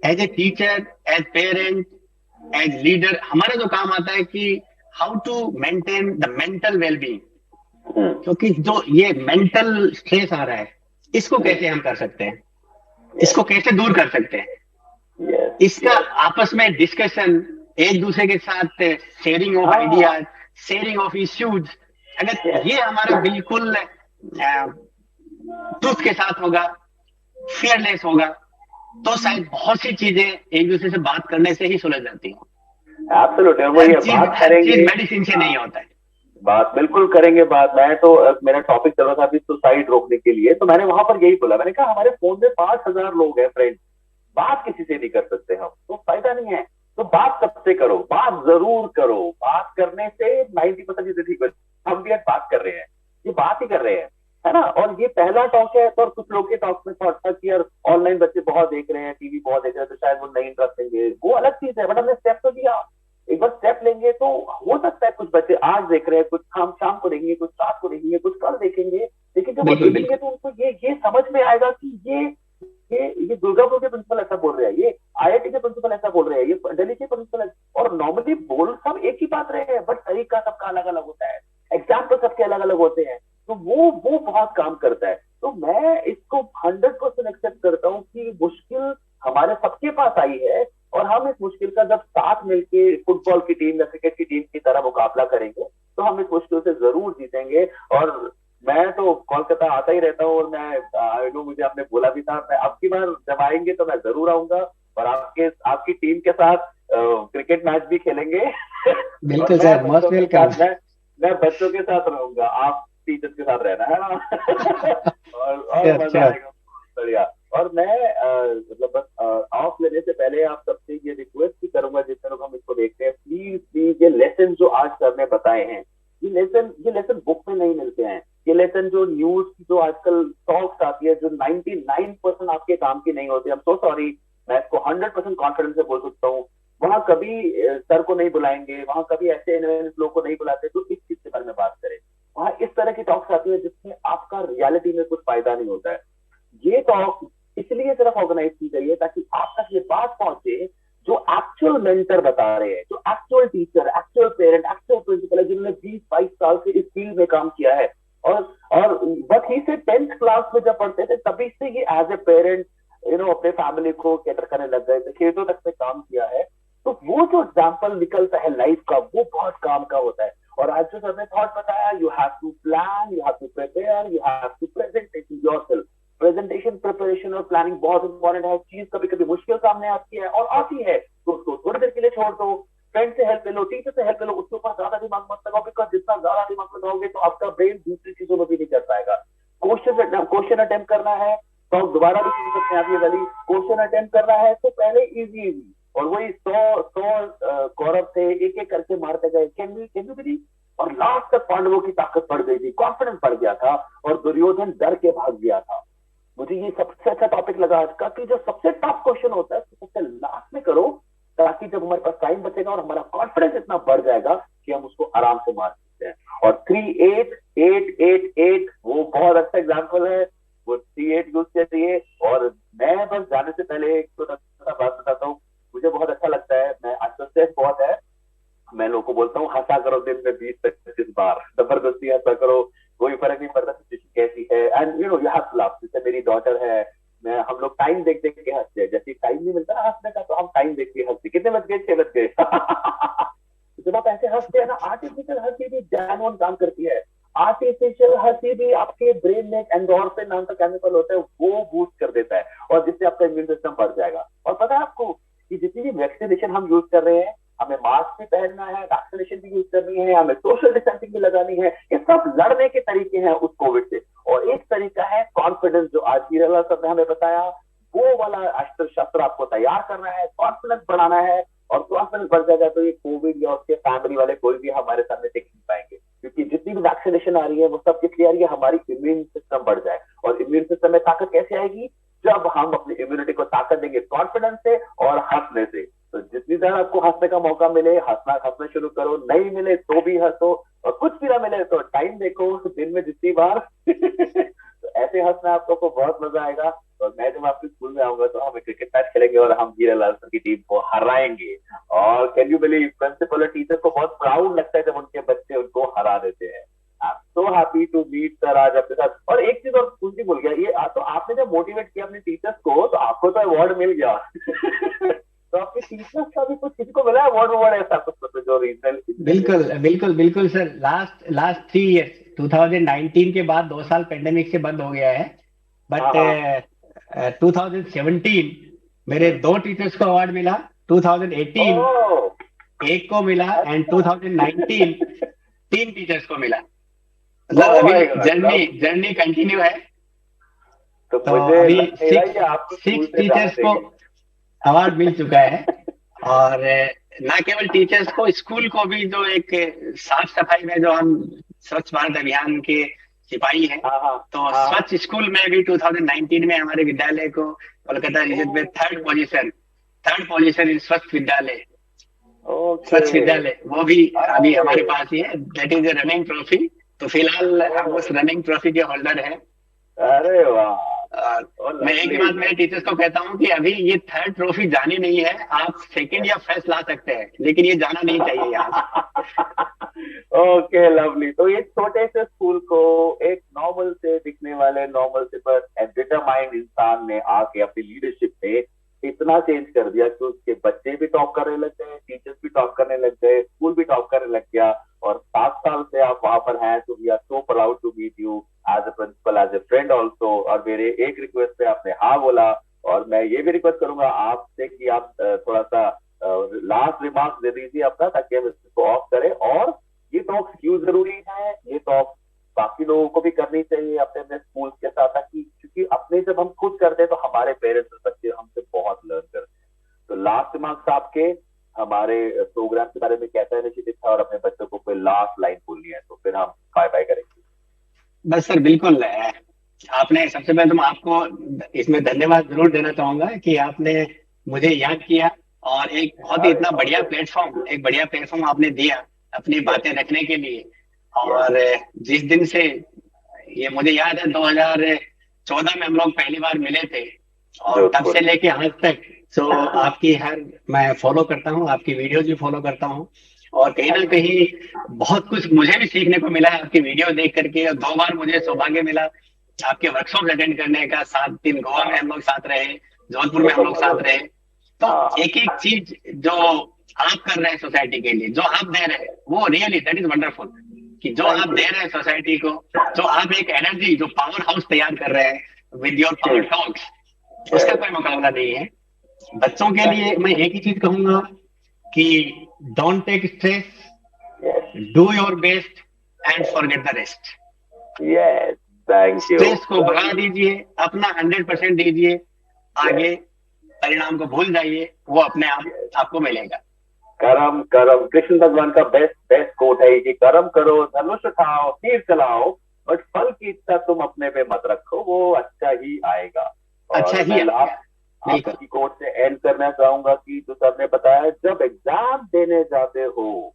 as a teacher, as parent, as leader, हमारा जो काम आता है कि how to maintain the mental wellbeing, क्योंकि जो ये मेंटल स्ट्रेस आ रहा है, इसको कैसे हम कर सकते हैं, इसको कैसे दूर कर सकते हैं, इसका आपस में डिस्कशन, एक दूसरे के साथ sharing of ideas, sharing of issues, अगर ये हमारा बिल्कुल ट्रुथ के साथ होगा, फियरलेस होगा, तो शायद बहुत सी चीजें एक दूसरे से बात करने से ही सुलझ जाती हैं। एब्सोल्युटली, वो ये बात करेंगे, मेडिसिन से नहीं होता है। बात बिल्कुल करेंगे बात। मैं तो मेरा टॉपिक चल रहा था अभी सुसाइड रोकने के लिए, तो मैंने वहां पर यही बोला, मैंने कहा हमारे फोन में 5,000 लोग हैं फ्रेंड्स, बात किसी से नहीं कर सकते हम, तो फायदा नहीं है। तो बात सबसे करो, बात जरूर करो। बात करने से 90% चीजें ठीक होती। हम भी आज बात कर रहे हैं, ये बात ही कर रहे हैं, है ना। और ये पहला टॉक है, तो और कुछ लोग के टॉक में थॉट था कि यार ऑनलाइन बच्चे बहुत देख रहे हैं, टीवी बहुत देख रहे हैं, तो शायद वो नहीं इंटरेस्ट लेंगे, वो अलग चीज है। बट हमने स्टेप तो दिया, एक बार स्टेप लेंगे तो हो सकता है कुछ बच्चे आज देख रहे हैं, कुछ शाम को देखेंगे, कुछ रात को देखेंगे, कुछ कल देखेंगे, लेकिन जब वो देखेंगे तो उनको ये समझ में आएगा कि ये दुर्गापुर के प्रिंसिपल ऐसा बोल रहे हैं, ये आईआईटी के प्रिंसिपल ऐसा बोल रहे हैं, ये दिल्ली के प्रिंसिपल, और नॉर्मली बोल सब एक ही बात रहे हैं, बट तरीका सबका अलग अलग होता है, एग्जाम्पल सबके अलग अलग होते हैं, तो वो बहुत काम करता है। तो मैं इसको 100% एक्सेप्ट करता हूँ कि मुश्किल हमारे सबके पास आई है, और हम इस मुश्किल का जब साथ मिलके फुटबॉल की टीम या क्रिकेट की टीम की तरह मुकाबला करेंगे, तो हम इस मुश्किल से जरूर जीतेंगे। और मैं तो कोलकाता आता ही रहता हूँ, और मैं मुझे आपने बोला भी था, मैं अब की बार जब आएंगे तो मैं जरूर आऊंगा, और आपकी टीम के साथ क्रिकेट मैच भी खेलेंगे। बिल्कुल सर, मोस्ट वेलकम। मैं बच्चों के साथ रहूंगा, आप टीचर्स के साथ रहना है ना। और मजा आएगा। बढ़िया। और मैं मतलब बस ऑफ लेने से पहले आप सबसे ये रिक्वेस्ट भी करूंगा, जितने लोग हम इसको देखते हैं, प्लीज प्लीज ये लेसन जो आज सर ने बताए हैं, ये लेसन बुक में नहीं मिलते हैं। ये लेसन जो न्यूज की जो आजकल टॉक्स आती है, जो 99% आपके काम की नहीं होती, आई एम सो सॉरी, मैं इसको 100% कॉन्फिडेंस से बोल सकता हूँ, वहां कभी सर को नहीं बुलाएंगे, वहां कभी ऐसे लोगों को नहीं बुलाते जो इस चीज के बारे में बात करें। वहां इस तरह की टॉक्स आती है जिसमें आपका रियलिटी में कुछ फायदा नहीं होता है। ये टॉक इसलिए सिर्फ ऑर्गेनाइज की गई है ताकि आप तक ये बात पहुंचे जो एक्चुअल मेंटर बता रहे हैं, जो actual teacher, actual parent, actual principal है, जिन्होंने 20-22 साल से इस फील्ड में काम किया है। और बट ही से 10th क्लास में जब पढ़ते थे तभी से ये एज ए पेरेंट अपने फैमिली को कैटर करने लग गए थे, खेतों तक से काम किया है। तो वो जो एग्जाम्पल निकलता है लाइफ का, वो बहुत काम का होता है। और आज जो सर ने थॉट बताया, you have to plan, you have to prepare, you have to present yourself. Presentation, preparation और प्लानिंग बहुत इंपॉर्टेंट है। चीज कभी कभी मुश्किल सामने आती है और आती है तो उसको थोड़ी देर के लिए छोड़ दो, फ्रेंड से हेल्प ले लो, टीचर से हेल्प ले लो, उसके ऊपर ज्यादा दिमाग मत लगाओ, बिकॉज जितना ज्यादा दिमाग लगाओगे तो आपका ब्रेन दूसरी चीजों में भी नहीं कर पाएगा। क्वेश्चन अटेम्प्ट करना है तो आप दोबारा भी सुन सकते हैं। आप ये वाली क्वेश्चन अटेम्प्ट करना है तो पहले इजी इजी, और वही 100 कौरव थे, एक एक करके मारते गए, कैन यू बिलीव? और लास्ट तक पांडवों की ताकत बढ़ गई थी, कॉन्फिडेंस बढ़ गया था, और दुर्योधन डर के भाग गया था। मुझे ये सबसे अच्छा टॉपिक लगा आज का, कि जो सबसे टफ क्वेश्चन होता है उसको सबसे लास्ट में करो, ताकि जब हमारे पास टाइम बचेगा और हमारा कॉन्फिडेंस इतना बढ़ जाएगा कि हम उसको आराम से मार सकते हैं। और 3-8-8-8-8 वो बहुत अच्छा एग्जाम्पल है, वो 3-8 यूज करिए। और मैं बस जाने से पहले एक छोटा बात बताता हूँ, मुझे बहुत अच्छा लगता है, मैं आज तो स्ट्रेस बहुत है, मैं लोगों को बोलता हूँ हंसा करो दिन में 20-25 बार, जबरदस्ती हंसा करो, कोई फर्क नहीं पड़ता सिचुएशन कैसी है। And you have to laugh. जैसे मेरी डॉटर है, मैं हम लोग टाइम देख देख के हंसते हैं, जैसे टाइम नहीं मिलता ना हंसने का, तो हम टाइम देख के हंसते, कितने बज गए, 6 बज गए। जब आप ऐसे हंसते हैं ना, आर्टिफिशियल हंसी भी जानवर काम करती है। आर्टिफिशियल हंसी भी आपके ब्रेन में एंडोर्फिन नाम का केमिकल होता है, वो बूस्ट कर देता है, और जिससे आपका इम्यून सिस्टम बढ़ जाएगा। और पता है आपको कि जितनी भी वैक्सीनेशन हम यूज कर रहे हैं, हमें मास्क भी पहनना है, वैक्सीनेशन भी यूज करनी है, हमें सोशल डिस्टेंसिंग भी लगानी है, ये सब लड़ने के तरीके हैं उस कोविड से। और एक तरीका है कॉन्फिडेंस, जो आज की सर ने हमें बताया, वो वाला अस्त्र शस्त्र आपको तैयार करना है, कॉन्फिडेंस बढ़ाना है। और कॉन्फिडेंस बढ़ जाएगा तो ये कोविड या उसके फैमिली वाले कोई भी हमारे सामने टिक नहीं पाएंगे, क्योंकि जितनी भी वैक्सीनेशन आ रही है वो सब किस लिए आ रही है, हमारी इम्यून सिस्टम बढ़ जाए। और इम्यून सिस्टम में ताकत कैसे आएगी, जब हम अपनी इम्यूनिटी को ताकत देंगे कॉन्फिडेंस से और हंसने से। तो जितनी देर आपको हंसने का मौका मिले, हंसना शुरू करो, नहीं मिले तो भी हंसो, और कुछ भी ना मिले तो टाइम देखो दिन में जितनी बार। तो ऐसे हंसना आपको बहुत मजा आएगा। और मैं जब आपके स्कूल में आऊंगा तो हम क्रिकेट मैच खेलेंगे और हम हीरालाल सर की टीम को हराएंगे। और कैन यू बिलीव, प्रिंसिपल और टीचर को बहुत प्राउड लगता है जब उनके बच्चे उनको हरा देते हैं। I am so happy to meet sir आज आपके साथ। और एक चीज और पूछनी भूल गया, ये तो आपने जब मोटिवेट किया अपने टीचर्स को, तो आपको तो अवार्ड मिल गया। तो आपके टीचर्स का भी कुछ किसी को मिला अवार्ड ऐसा कुछ जो रीजनल? बिल्कुल बिल्कुल बिल्कुल सर। लास्ट लास्ट 3 इयर्स, 2019 के बाद 2 साल पेंडेमिक से बंद हो गया है, बट 2017 मेरे 2 टीचर्स को अवार्ड मिला, 2018 एक को मिला, एंड 2019 3 टीचर्स को मिला। मतलब अभी जर्नी कंटिन्यू है। तो अभी 6 टीचर्स को अवार्ड मिल चुका है। और ना केवल टीचर्स को, स्कूल को भी, जो एक साफ सफाई में जो हम स्वच्छ भारत अभियान के सिपाही हैं, तो स्वच्छ स्कूल में भी 2019 में हमारे विद्यालय को कोलकाता रीजन में थर्ड पोजीशन इन स्वच्छ विद्यालय, स्वच्छ विद्यालय, वो भी अभी हमारे पास ही है। That is a running trophy. तो फिलहाल हम उस रनिंग ट्रॉफी के होल्डर हैं। अरे वाह। मैं एक ही बात मेरे टीचर्स को कहता हूँ कि अभी ये थर्ड ट्रॉफी जानी नहीं है, आप सेकंड या फर्स्ट ला सकते हैं, लेकिन ये जाना नहीं चाहिए यहाँ। Okay, lovely. तो ये छोटे से स्कूल को एक नॉर्मल से दिखने वाले, नॉर्मल से पर डिटरमाइंड इंसान ने आके अपनी लीडरशिप में इतना चेंज कर दिया कि उसके बच्चे भी टॉप करने लग गए, टीचर्स भी टॉप करने लग गए, स्कूल भी टॉप करने लग गया। और 7 साल से आप वहां पर हैं, तो we are so proud to meet you as a principal, as a friend also. और मेरे एक रिक्वेस्ट पे आपने हाँ बोला, और मैं ये भी रिक्वेस्ट करूंगा आपसे कि आप थोड़ा सा लास्ट रिमार्क दे दीजिए अपना, ताकि हम इसको ऑफ करें। और ये टॉक्स क्यों जरूरी है, ये टॉक्स बाकी लोगों को भी करनी चाहिए अपने अपने स्कूल के साथ, ताकि क्योंकि अपने जब हम खुद करते हैं तो हमारे पेरेंट्स और बच्चे हमसे बहुत लर्न करते हैं। तो लास्ट रिमार्क्स आपके हमारे प्रोग्राम के बारे में कैसा इनिशिएटिव था, और अपने बच्चों को कोई लास्ट लाइन बोलनी है तो फिर हम बाय बाय करेंगे। बस सर बिल्कुल, आपने सबसे पहले तो मैं आपको इसमें धन्यवाद जरूर देना चाहूंगा कि आपने मुझे याद किया, और एक बहुत ही अरे इतना बढ़िया बहुत प्लेटफॉर्म, एक बढ़िया प्लेटफॉर्म आपने दिया अपनी यस बातें रखने के लिए। यस और जिस दिन से, ये मुझे याद है 2014 में हम लोग पहली बार मिले थे, और तब से बिल्कुल लेके आज तक तो आपकी हर, मैं फॉलो करता हूँ, आपकी वीडियोज भी फॉलो करता हूँ, और कहीं ना कहीं बहुत कुछ मुझे भी सीखने को मिला है आपकी वीडियो देख करके। और 2 बार मुझे सौभाग्य मिला आपके वर्कशॉप अटेंड करने का, 7 दिन गोवा में हम लोग साथ रहे, जोधपुर में हम लोग साथ रहे। तो हाँ एक एक चीज जो आप कर रहे हैं सोसाइटी के लिए, जो आप दे रहे हैं, वो रियली दैट इज वंडरफुल। कि जो थैंक आप यू दे रहे हैं सोसाइटी को, जो आप एक एनर्जी, जो पावर हाउस तैयार कर रहे हैं विद योर पावर टॉक्स, उसका कोई मुकाबला नहीं है। बच्चों के थैंक लिए मैं एक ही चीज कहूंगा कि don't take stress, yes do your best and forget the rest. Yes thank you. Stress को भगा दीजिए, अपना 100% दीजिए, आगे परिणाम को भूल जाइए, वो अपने आप आपको मिलेगा। कर्म कर्म, कृष्ण भगवान का बेस्ट बेस्ट कोट है कि कर्म करो, धनुष उठाओ, तीर चलाओ, बट फल की इच्छा तुम अपने पे मत रखो, वो अच्छा ही आएगा। अच्छा और ही मैं आएगा, लास्ट बिल्कुल। आपकी कोट से एंड करना चाहूंगा कि जो सर ने बताया, जब एग्जाम देने जाते हो,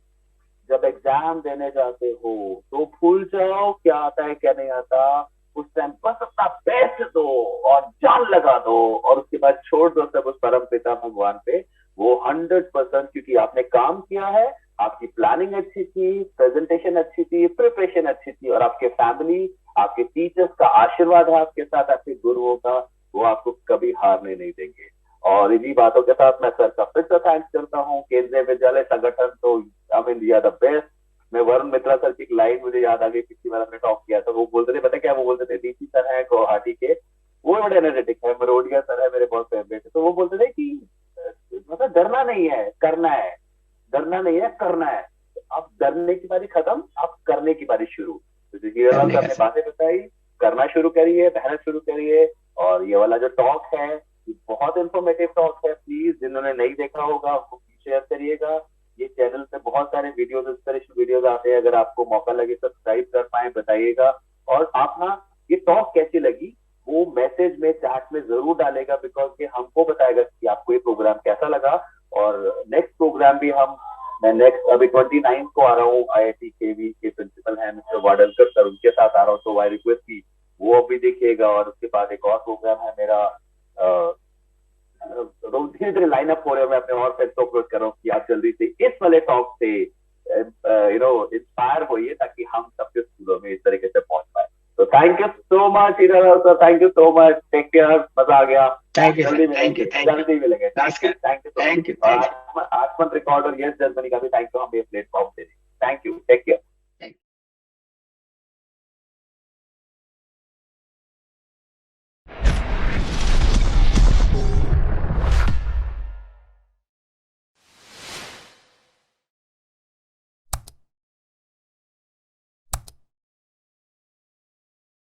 जब एग्जाम देने जाते हो तो भूल जाओ क्या आता है क्या नहीं आता, उस टाइम बस अपना बेस्ट दो और जान लगा दो, और उसके बाद छोड़ दो सब उस परम पिता भगवान पे। वो 100%, क्योंकि आपने काम किया है, आपकी प्लानिंग अच्छी थी, प्रेजेंटेशन अच्छी थी, प्रिपरेशन अच्छी थी, और आपके फैमिली, आपके टीचर्स का आशीर्वाद है आपके साथ, आपके गुरुओं का, वो आपको कभी हारने नहीं देंगे। और इन्हीं बातों के साथ मैं सर का फिर से थैंक्स करता हूँ। केंद्रीय विद्यालय संगठन, तो I mean you are the best. मैं वरुण मित्रा सर की एक लाइन मुझे याद आ गई, पिछली बार हमने टॉक किया था, वो बोलते थे, पता क्या वो बोलते थे, डीसी सर है गुवाहाटी के, वो बड़े एनर्जेटिक है, मरोडिया सर है मेरे बहुत फेवरेट है, तो वो बोलते थे कि मतलब डरना नहीं है, करना है, डरना नहीं है, करना है। तो अब डरने की बारी खत्म, अब करने की बारी शुरू। तो जो हीरालाल करने सर का ने सर, बातें बताई, करना शुरू करिए, मेहनत शुरू करिए। और ये वाला जो टॉक है, ये बहुत इंफॉर्मेटिव टॉक है, प्लीज जिन्होंने नहीं देखा होगा वो शेयर करिएगा। ये चैनल पे बहुत सारे वीडियोस, इंस्पिरेशनल वीडियोस आते हैं, अगर आपको मौका लगे सब्सक्राइब कर पाए बताइएगा। और आप ना, ये टॉक कैसी लगी वो मैसेज में, चैट में जरूर डालेगा, बिकॉज ये हमको बताएगा कि आपको ये प्रोग्राम कैसा लगा। और नेक्स्ट प्रोग्राम भी मैं नेक्स्ट अभी 29 को आ रहा हूँ, IIT केवी के प्रिंसिपल है मिस्टर वाडलकर सर, उनके साथ आ रहा हूँ, तो आई रिक्वेस्ट की वो अभी देखिएगा। और उसके बाद एक और प्रोग्राम है मेरा, धीरे धीरे लाइनअप हो रहे हैं, मैं अपने और फ्रेंड्स को अप्रोच कर रहा हूँ कि आप जल्दी से इस वाले टॉक से इंस्पायर होइए, ताकि हम सबके स्कूलों में इस तरीके से पहुंच पाए। तो thank you so much Hiralal sir, thank you so much, take care, मजा आ गया। थैंक यू सर, जल्दी थैंक मिलेंगे, यू, थैंक यू, जल्दी मिलेंगे। नमस्कार, thank you so much. Thank you, और थैंक यू। आसमन रिकॉर्ड और यस जर्मनी का भी थैंक यू, हम ये प्लेटफॉर्म दे रहे हैं। Thank you, take care.